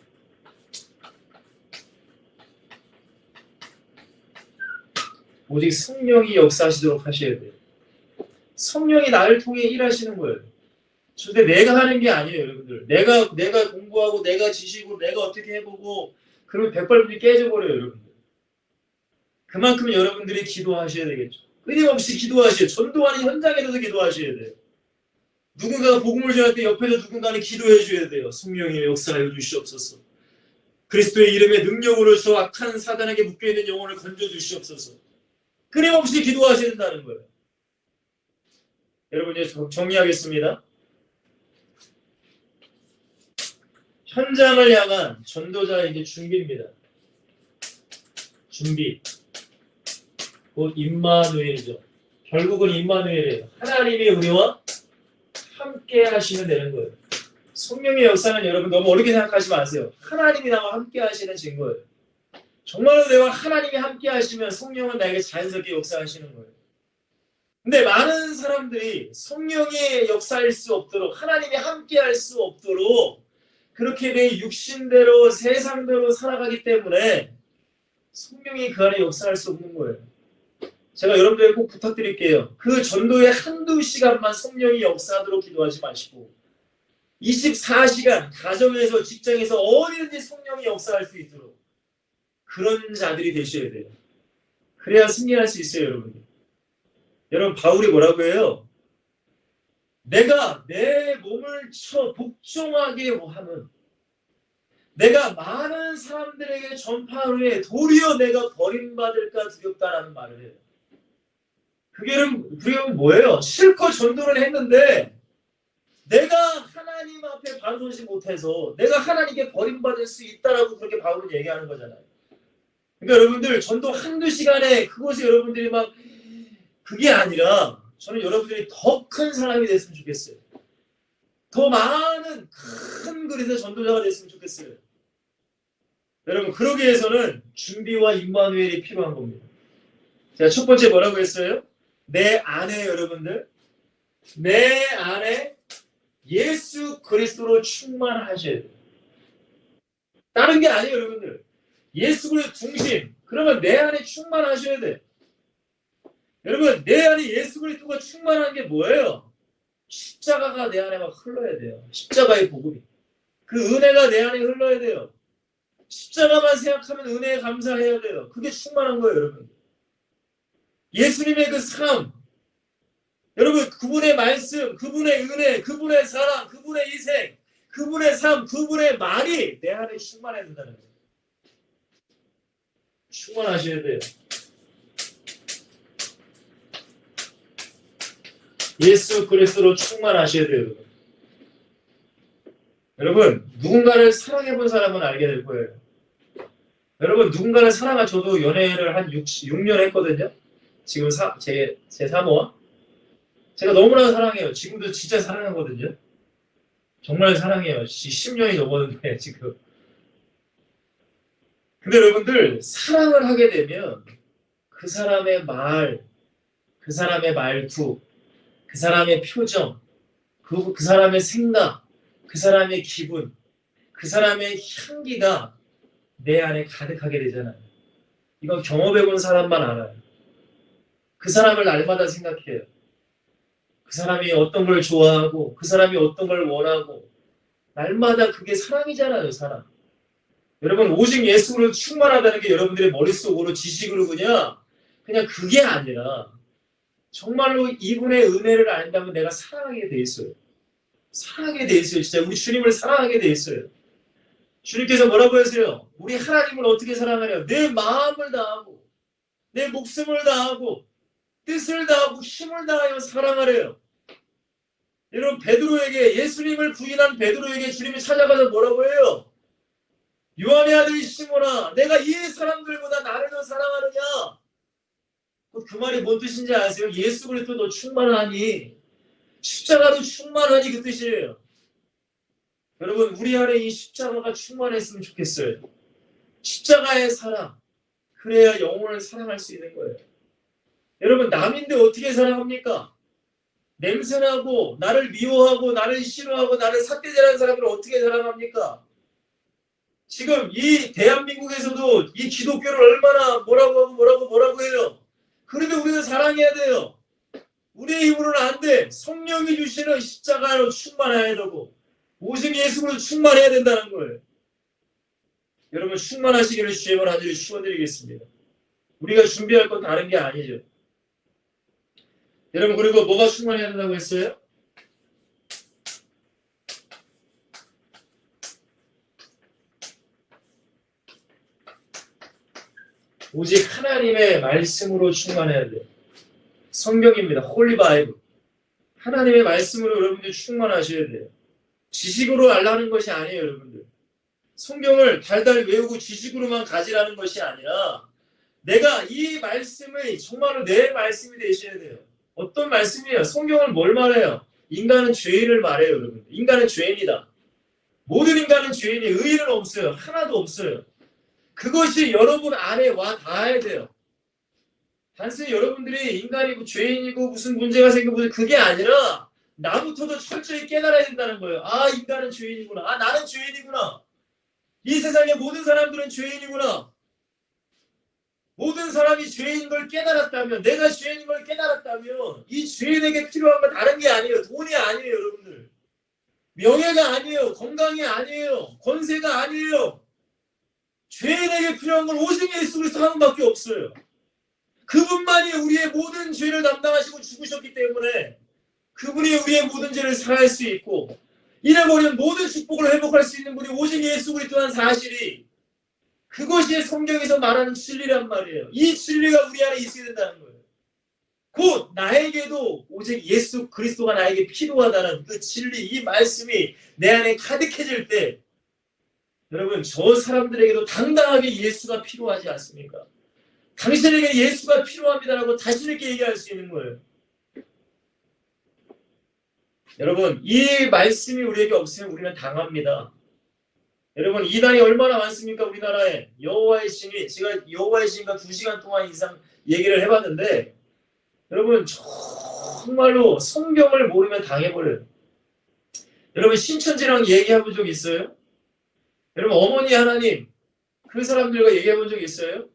오직 성령이 역사하시도록 하셔야 돼요. 성령이 나를 통해 일하시는 거예요. 근데 내가 하는 게 아니에요, 여러분들. 내가 공부하고, 내가 지식으로, 내가 어떻게 해보고, 그러면 백발분이 깨져버려요, 여러분들. 그만큼 여러분들이 기도하셔야 되겠죠. 끊임없이 기도하셔야 돼요. 전도하는 현장에서도 기도하셔야 돼요. 누군가가 복음을 전할 때 옆에서 누군가는 기도해 줘야 돼요. 성령의 역사하여 주시옵소서. 그리스도의 이름의 능력으로 저 악한 사단에게 묶여있는 영혼을 건져 주시옵소서. 끊임없이 기도하셔야 된다는 거예요. 여러분, 이제 정리하겠습니다. 현장을 향한 전도자의 이제 준비입니다. 준비. 곧 임마누엘이죠. 결국은 임마누엘이에요. 하나님이 우리와 함께 하시면 되는 거예요. 성령의 역사는 여러분 너무 어렵게 생각하지 마세요. 하나님이 나와 함께 하시는 증거예요. 정말로 내가 하나님이 함께 하시면 성령은 나에게 자연스럽게 역사하시는 거예요. 근데 많은 사람들이 성령의 역사할 수 없도록, 하나님이 함께 할 수 없도록 그렇게 내 육신대로 세상대로 살아가기 때문에 성령이 그 안에 역사할 수 없는 거예요. 제가 여러분들에게 꼭 부탁드릴게요. 그 전도에 한두 시간만 성령이 역사하도록 기도하지 마시고 24시간 가정에서 직장에서 어디든지 성령이 역사할 수 있도록 그런 자들이 되셔야 돼요. 그래야 승리할 수 있어요, 여러분들. 여러분, 바울이 뭐라고 해요? 내가 내 몸을 복종하게 함은 내가 많은 사람들에게 전파한 후에 도리어 내가 버림받을까 두렵다라는 말을 해요. 그게 뭐예요? 실컷 전도를 했는데 내가 하나님 앞에 바로서지 못해서 내가 하나님께 버림받을 수 있다라고 그렇게 바울은 얘기하는 거잖아요. 그러니까 여러분들 전도 한두 시간에 그것이 여러분들이 막 그게 아니라 저는 여러분들이 더 큰 사람이 됐으면 좋겠어요. 더 많은 큰 그릇의 전도자가 됐으면 좋겠어요. 여러분, 그러기 위해서는 준비와 임마누엘이 필요한 겁니다. 제가 첫 번째 뭐라고 했어요? 내 안에 여러분들, 내 안에 예수 그리스도로 충만하셔야 돼요. 다른 게 아니에요, 여러분들. 예수 그리스도 중심. 그러면 내 안에 충만하셔야 돼요. 여러분, 내 안에 예수 그리스도가 충만한 게 뭐예요? 십자가가 내 안에 막 흘러야 돼요. 십자가의 복음이. 그 은혜가 내 안에 흘러야 돼요. 십자가만 생각하면 은혜에 감사해야 돼요. 그게 충만한 거예요, 여러분. 예수님의 그 삶, 여러분, 그분의 말씀, 그분의 은혜, 그분의 사랑, 그분의 희생, 그분의 삶, 그분의 말이 내 안에 충만해야 된다는 거예요. 충만하셔야 돼요. 예수 그리스도로 충만하셔야 돼요, 여러분. 여러분, 누군가를 사랑해본 사람은 알게 될 거예요. 여러분, 누군가를 저도 연애를 한 6년 했거든요. 지금 제 사모와. 제가 너무나 사랑해요. 지금도 진짜 사랑하거든요. 정말 사랑해요. 10년이 넘었는데, 지금. 근데 여러분들, 사랑을 하게 되면 그 사람의 말, 그 사람의 말투, 그 사람의 표정, 그 사람의 생각, 그 사람의 기분, 그 사람의 향기가 내 안에 가득하게 되잖아요. 이건 경험해본 사람만 알아요. 그 사람을 날마다 생각해요. 그 사람이 어떤 걸 좋아하고 그 사람이 어떤 걸 원하고 날마다 그게 사랑이잖아요, 사랑. 여러분, 오직 예수로 충만하다는 게 여러분들의 머릿속으로 지식으로 그냥 그게 아니라 정말로 이분의 은혜를 안다면 내가 사랑하게 돼 있어요. 사랑하게 돼 있어요. 진짜 우리 주님을 사랑하게 돼 있어요. 주님께서 뭐라고 하세요? 우리 하나님을 어떻게 사랑하냐? 내 마음을 다하고 내 목숨을 다하고 뜻을 다하고 힘을 다하여 사랑하래요. 여러분, 베드로에게, 예수님을 부인한 베드로에게 주님이 찾아가서 뭐라고 해요? 요한의 아들 시몬아, 내가 이 사람들보다 나를 더 사랑하느냐? 그 말이 뭔 뜻인지 아세요? 예수 그리스도 너 충만하니 십자가로 충만하니 그 뜻이에요. 여러분 우리 안에 이 십자가가 충만했으면 좋겠어요. 십자가의 사랑. 그래야 영혼을 사랑할 수 있는 거예요. 여러분 남인데 어떻게 사랑합니까? 냄새나고 나를 미워하고 나를 싫어하고 나를 삿대질하는 사람들을 어떻게 사랑합니까? 지금 이 대한민국에서도 이 기독교를 얼마나 뭐라고 해요. 그런데 우리는 사랑해야 돼요. 우리의 힘으로는 안 돼. 성령이 주시는 십자가로 충만해야 되고 오직 예수로 충만해야 된다는 거예요. 여러분 충만하시기를 주의 이름으로 간절히 축원드리겠습니다. 우리가 준비할 건 다른 게 아니죠. 여러분 그리고 뭐가 충만해야 된다고 했어요? 오직 하나님의 말씀으로 충만해야 돼요. 성경입니다. 홀리 바이블. 하나님의 말씀으로 여러분들 충만하셔야 돼요. 지식으로 알라는 것이 아니에요, 여러분들. 성경을 달달 외우고 지식으로만 가지라는 것이 아니라 내가 이 말씀이 정말로 내 말씀이 되셔야 돼요. 어떤 말씀이에요? 성경을 뭘 말해요? 인간은 죄인을 말해요, 여러분. 인간은 죄인이다. 모든 인간은 죄인이 의인은 없어요. 하나도 없어요. 그것이 여러분 안에 와 닿아야 돼요. 단순히 여러분들이 인간이고 죄인이고 무슨 문제가 생기고 그게 아니라 나부터도 철저히 깨달아야 된다는 거예요. 아 인간은 죄인이구나. 아 나는 죄인이구나. 이 세상의 모든 사람들은 죄인이구나. 모든 사람이 죄인인 걸 깨달았다면 내가 죄인인 걸 깨달았다면 이 죄인에게 필요한 건 다른 게 아니에요. 돈이 아니에요. 여러분들. 명예가 아니에요. 건강이 아니에요. 권세가 아니에요. 죄인에게 필요한 건 오직 예수 그리스도 한 분밖에 없어요. 그분만이 우리의 모든 죄를 담당하시고 죽으셨기 때문에 그분이 우리의 모든 죄를 사할 수 있고 잃어버린 모든 축복을 회복할 수 있는 분이 오직 예수 그리스도라는 사실이 그것이 성경에서 말하는 진리란 말이에요. 이 진리가 우리 안에 있어야 된다는 거예요. 곧 나에게도 오직 예수 그리스도가 나에게 필요하다는 그 진리, 이 말씀이 내 안에 가득해질 때 여러분 저 사람들에게도 당당하게 예수가 필요하지 않습니까? 당신에게 예수가 필요합니다라고 자신 있게 얘기할 수 있는 거예요. 여러분 이 말씀이 우리에게 없으면 우리는 당합니다. 여러분 이단이 얼마나 많습니까? 우리나라에 여호와의 신이 제가 여호와의 신과 2시간 동안 이상 얘기를 해봤는데 여러분 정말로 성경을 모르면 당해버려요. 여러분 신천지랑 얘기해본 적 있어요? 여러분 어머니 하나님 그 사람들과 얘기해본 적 있어요?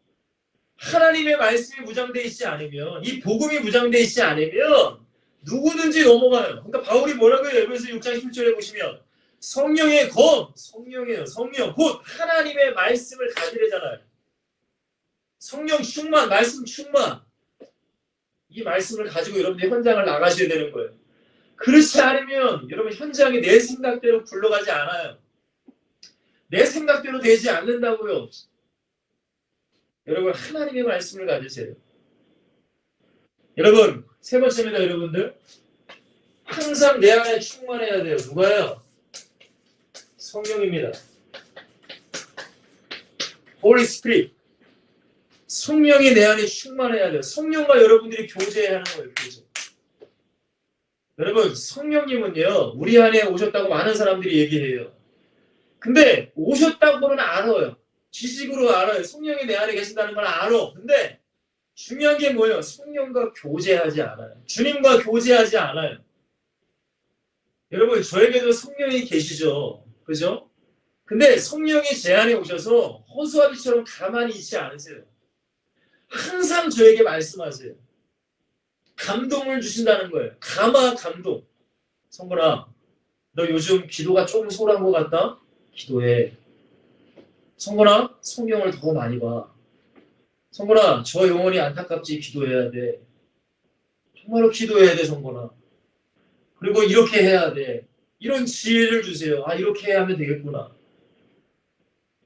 하나님의 말씀이 무장되어 있지 않으면 이 복음이 무장되어 있지 않으면 누구든지 넘어가요. 그러니까 바울이 뭐라고 해요? 에베소 6장 10절에 보시면 성령의 검, 성령이에요. 성령, 곧 하나님의 말씀을 가지래잖아요. 성령 충만, 말씀 충만. 이 말씀을 가지고 여러분들이 현장을 나가셔야 되는 거예요. 그렇지 않으면 여러분 현장이 내 생각대로 굴러가지 않아요. 내 생각대로 되지 않는다고요. 여러분 하나님의 말씀을 가지세요. 여러분 세 번째입니다. 여러분들 항상 내 안에 충만해야 돼요. 누가요? 성령입니다. Holy Spirit. 성령이 내 안에 충만해야 돼요. 성령과 여러분들이 교제해야 하는 거예요. 교제. 여러분 성령님은요. 우리 안에 오셨다고 많은 사람들이 얘기해요. 근데 오셨다고는 알아요. 지식으로 알아요. 성령이 내 안에 계신다는 걸 알아. 근데 중요한 게 뭐예요? 성령과 교제하지 않아요. 주님과 교제하지 않아요. 여러분 저에게도 성령이 계시죠. 그죠? 근데 성령이 제 안에 오셔서 허수아비처럼 가만히 있지 않으세요. 항상 저에게 말씀하세요. 감동을 주신다는 거예요. 감동. 성건아, 너 요즘 기도가 조금 소홀한 것 같다? 기도해. 성건아, 성경을 더 많이 봐. 성건아, 저 영혼이 안타깝지? 기도해야 돼. 정말로 기도해야 돼, 성건아. 그리고 이렇게 해야 돼. 이런 지혜를 주세요. 아, 이렇게 하면 되겠구나.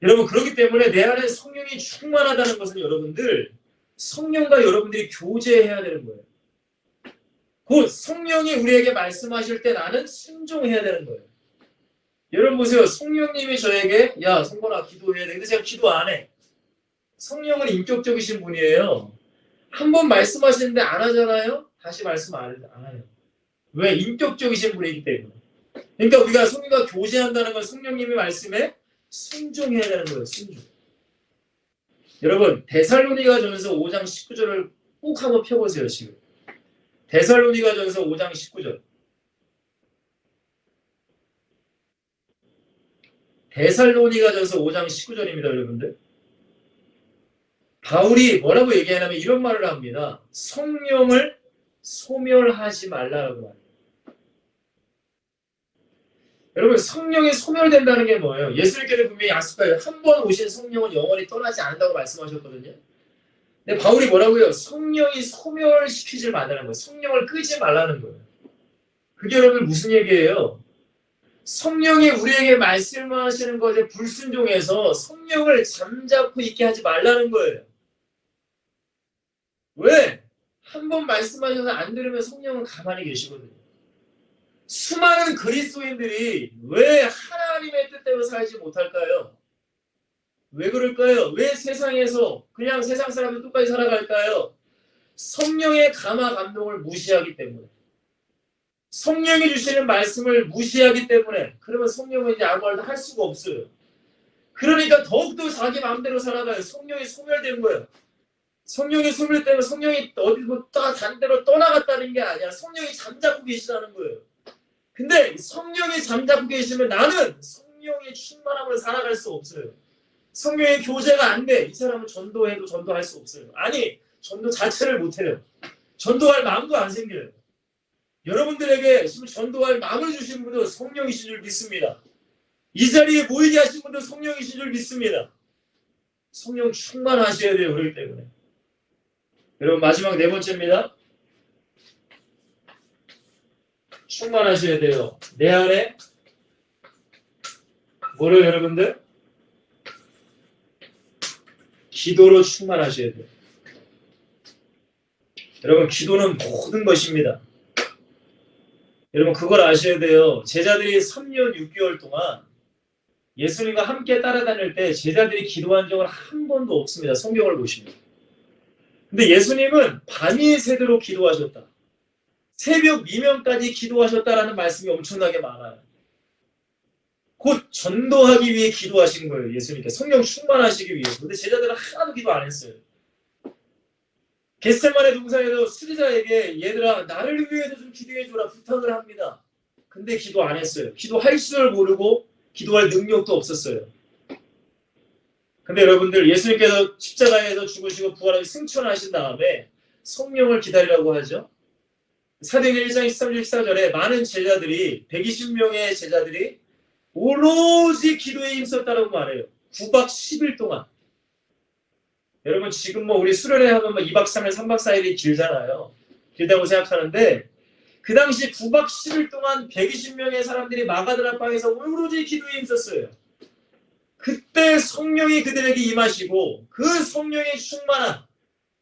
여러분, 그렇기 때문에 내 안에 성령이 충만하다는 것은 여러분들, 성령과 여러분들이 교제해야 되는 거예요. 곧 성령이 우리에게 말씀하실 때 나는 순종해야 되는 거예요. 여러분 보세요. 성령님이 저에게 야 성건아 기도해야 돼. 근데 제가 기도 안 해. 성령은 인격적이신 분이에요. 한 번 말씀하시는데 안 하잖아요. 다시 말씀 안 해요. 왜? 인격적이신 분이기 때문에. 그러니까 우리가 성령과 교제한다는 건 성령님의 말씀에 순종해야 되는 거예요. 순종. 여러분 데살로니가전서 5장 19절을 꼭 한번 펴보세요. 지금 데살로니가전서 5장 19절. 데살로니가전서 5장 19절입니다. 여러분들. 바울이 뭐라고 얘기하냐면 이런 말을 합니다. 성령을 소멸하지 말라라고 말해요. 여러분 성령이 소멸된다는 게 뭐예요? 예수님께서 분명히 약속하여 한 번 오신 성령은 영원히 떠나지 않는다고 말씀하셨거든요. 근데 바울이 뭐라고요? 성령이 소멸시키지 말라는 거예요. 성령을 끄지 말라는 거예요. 그게 여러분 무슨 얘기예요? 성령이 우리에게 말씀하시는 것에 불순종해서 성령을 잠자코 있게 하지 말라는 거예요. 왜? 한 번 말씀하셔서 안 들으면 성령은 가만히 계시거든요. 수많은 그리스도인들이 왜 하나님의 뜻대로 살지 못할까요? 왜 그럴까요? 왜 세상에서 그냥 세상 사람들 똑같이 살아갈까요? 성령의 감화 감동을 무시하기 때문에. 성령이 주시는 말씀을 무시하기 때문에. 그러면 성령은 이제 아무 말도 할 수가 없어요. 그러니까 더욱더 자기 마음대로 살아가요. 성령이 소멸된 거예요. 성령이 소멸되면 성령이 어디 단대로 떠나갔다는 게 아니라 성령이 잠자코 계시다는 거예요. 근데 성령이 잠자코 계시면 나는 성령의 충만함으로 살아갈 수 없어요. 성령의 교제가 안 돼. 이 사람은 전도해도 전도할 수 없어요. 아니, 전도 자체를 못해요. 전도할 마음도 안 생겨요. 여러분들에게 지금 전도할 마음을 주신 분도 성령이신 줄 믿습니다. 이 자리에 모이게 하신 분도 성령이신 줄 믿습니다. 성령 충만하셔야 돼요. 그렇기 때문에. 여러분 마지막 네 번째입니다. 충만하셔야 돼요. 내 안에 뭐를 여러분들? 기도로 충만하셔야 돼요. 여러분 기도는 모든 것입니다. 여러분 그걸 아셔야 돼요. 제자들이 3년 6개월 동안 예수님과 함께 따라다닐 때 제자들이 기도한 적은 한 번도 없습니다. 성경을 보시면. 근데 예수님은 밤이 새도록 기도하셨다. 새벽 미명까지 기도하셨다라는 말씀이 엄청나게 많아요. 곧 전도하기 위해 기도하신 거예요. 예수님께 성령 충만하시기 위해서. 근데 제자들은 하나도 기도 안 했어요. 겟세마네 동산에서 수리자에게 얘들아 나를 위해서 좀 기도해줘라 부탁을 합니다. 근데 기도 안 했어요. 기도할 줄 모르고 기도할 능력도 없었어요. 근데 여러분들 예수님께서 십자가에서 죽으시고 부활하고 승천하신 다음에 성령을 기다리라고 하죠. 사도행전 1장 13절 14절에 많은 제자들이 120명의 제자들이 오로지 기도에 힘썼다라고 말해요. 9박 10일 동안. 여러분 지금 우리 수련회 하면 2박 3일 3박 4일이 길잖아요. 길다고 생각하는데 그 당시 9박 10일 동안 120명의 사람들이 마가다라 방에서 오로지 기도에 힘썼어요. 그때 성령이 그들에게 임하시고 그 성령의 충만한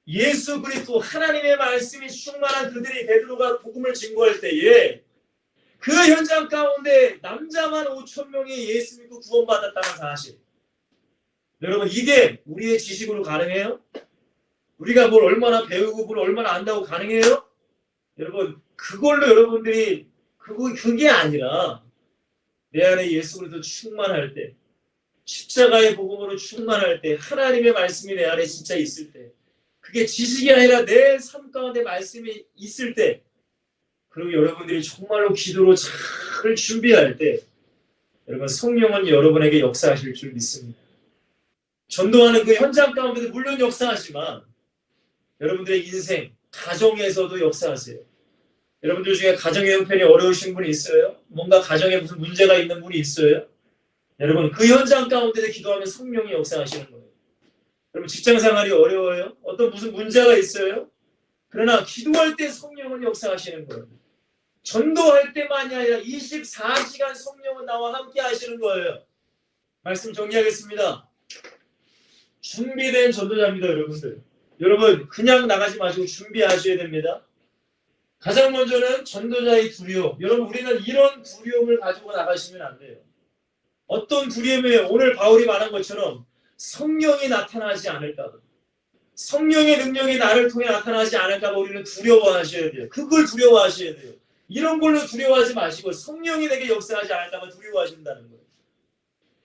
예수 그리스도 하나님의 말씀이 충만한 그들이 베드로가 복음을 증거할 때에 그 현장 가운데 남자만 5,000명이 예수 믿고 구원받았다는 사실. 여러분 이게 우리의 지식으로 가능해요? 우리가 뭘 얼마나 배우고 뭘 얼마나 안다고 가능해요? 여러분 그걸로 여러분들이 그게 아니라 내 안에 예수 그리스도 충만할 때 십자가의 복음으로 충만할 때 하나님의 말씀이 내 안에 진짜 있을 때 그게 지식이 아니라 내 삶 가운데 말씀이 있을 때 그리고 여러분들이 정말로 기도로 잘 준비할 때 여러분 성령은 여러분에게 역사하실 줄 믿습니다. 전도하는 그 현장 가운데도 물론 역사하지만 여러분들의 인생, 가정에서도 역사하세요. 여러분들 중에 가정의 형편이 어려우신 분이 있어요? 뭔가 가정에 무슨 문제가 있는 분이 있어요? 여러분 그 현장 가운데서 기도하면 성령이 역사하시는 거예요. 여러분 직장생활이 어려워요? 어떤 무슨 문제가 있어요? 그러나 기도할 때 성령은 역사하시는 거예요. 전도할 때만이 아니라 24시간 성령은 나와 함께 하시는 거예요. 말씀 정리하겠습니다. 준비된 전도자입니다. 여러분들. 여러분 그냥 나가지 마시고 준비하셔야 됩니다. 가장 먼저는 전도자의 두려움. 여러분 우리는 이런 두려움을 가지고 나가시면 안 돼요. 어떤 두려움이에요? 오늘 바울이 말한 것처럼 성령이 나타나지 않을까 봐. 성령의 능력이 나를 통해 나타나지 않을까 봐 우리는 두려워하셔야 돼요. 그걸 두려워하셔야 돼요. 이런 걸로 두려워하지 마시고 성령이 내게 역사하지 않을까 봐 두려워하신다는 거예요.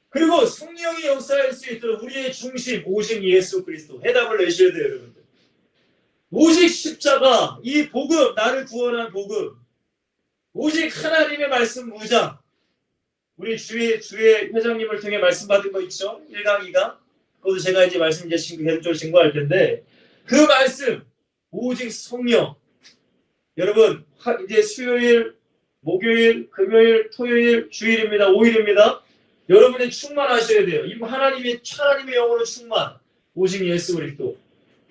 그리고 성령이 역사할 수 있도록 우리의 중심 오직 예수 그리스도 해답을 내셔야 돼요, 여러분들. 오직 십자가, 이 복음, 나를 구원한 복음, 오직 하나님의 말씀 무장. 우리 주의 회장님을 통해 말씀 받은 거 있죠? 1강, 2강. 그것도 제가 이제 말씀 이제 계속적으로 증거할 텐데, 그 말씀, 오직 성령. 여러분, 이제 수요일, 목요일, 금요일, 토요일, 주일입니다. 5일입니다. 여러분이 충만하셔야 돼요. 하나님의 영으로 충만. 오직 예수 그리스도.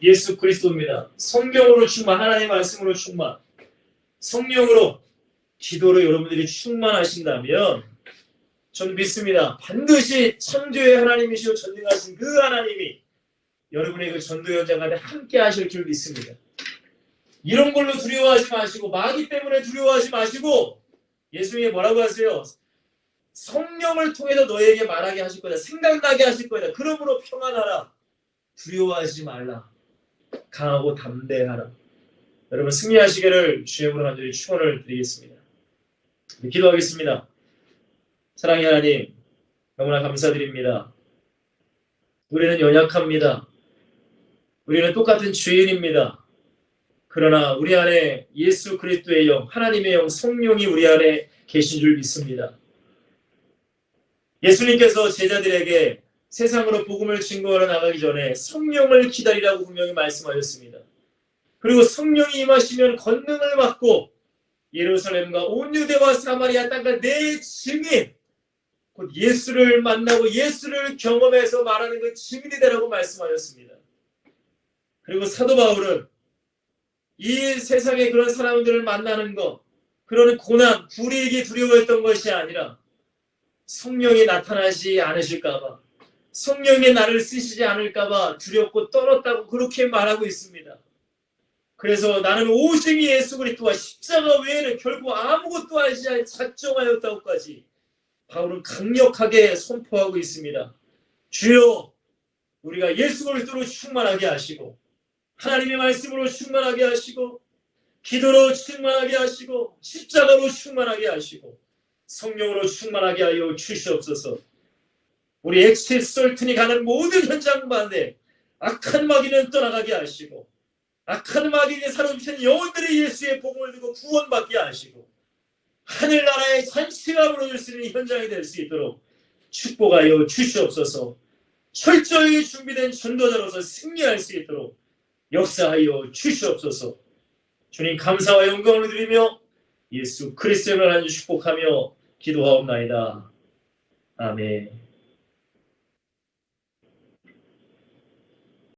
예수 그리스도입니다. 성경으로 충만, 하나님의 말씀으로 충만. 성령으로, 기도로 여러분들이 충만하신다면 저는 믿습니다. 반드시 창조의 하나님이시고 전능하신 그 하나님이 여러분의 그 전도 현장 가운데 함께 하실 줄 믿습니다. 이런 걸로 두려워하지 마시고, 마귀 때문에 두려워하지 마시고, 예수님이 뭐라고 하세요? 성령을 통해서 너에게 말하게 하실 거다. 생각나게 하실 거다. 그러므로 평안하라. 두려워하지 말라. 강하고 담대하라. 여러분 승리하시기를 주의 이름으로 간절히 축원을 드리겠습니다. 기도하겠습니다. 사랑의 하나님, 너무나 감사드립니다. 우리는 연약합니다. 우리는 똑같은 죄인입니다. 그러나 우리 안에 예수 그리스도의 영, 하나님의 영, 성령이 우리 안에 계신 줄 믿습니다. 예수님께서 제자들에게 세상으로 복음을 증거하러 나가기 전에 성령을 기다리라고 분명히 말씀하셨습니다. 그리고 성령이 임하시면 권능을 받고 예루살렘과 온 유대와 사마리아 땅과 내 증인, 곧 예수를 만나고 예수를 경험해서 말하는 그 증인이 되라고 말씀하셨습니다. 그리고 사도 바울은 이 세상에 그런 사람들을 만나는 것, 그런 고난, 불이익이 두려워했던 것이 아니라 성령이 나타나지 않으실까 봐, 성령이 나를 쓰시지 않을까 봐 두렵고 떨었다고 그렇게 말하고 있습니다. 그래서 나는 오직 예수 그리스도와 십자가 외에는 결국 아무것도 알지 않아 작정하였다고까지 바울은 강력하게 선포하고 있습니다. 주여, 우리가 예수 그리스도로 충만하게 하시고, 하나님의 말씀으로 충만하게 하시고, 기도로 충만하게 하시고, 십자가로 충만하게 하시고, 성령으로 충만하게 하여 주시옵소서. 우리 엑시 솔튼이 가는 모든 현장 가운데 악한 마귀는 떠나가게 하시고, 악한 마귀에 사로잡힌 영혼들이 예수의 복음을 듣고 구원받게 하시고, 하늘나라의 잔치가 무너질 수 있는 현장이 될 수 있도록 축복하여 주시옵소서. 철저히 준비된 전도자로서 승리할 수 있도록 역사하여 주시옵소서. 주님 감사와 영광을 드리며 예수 그리스도의 이름으로 축복하며 기도하옵나이다. 아멘.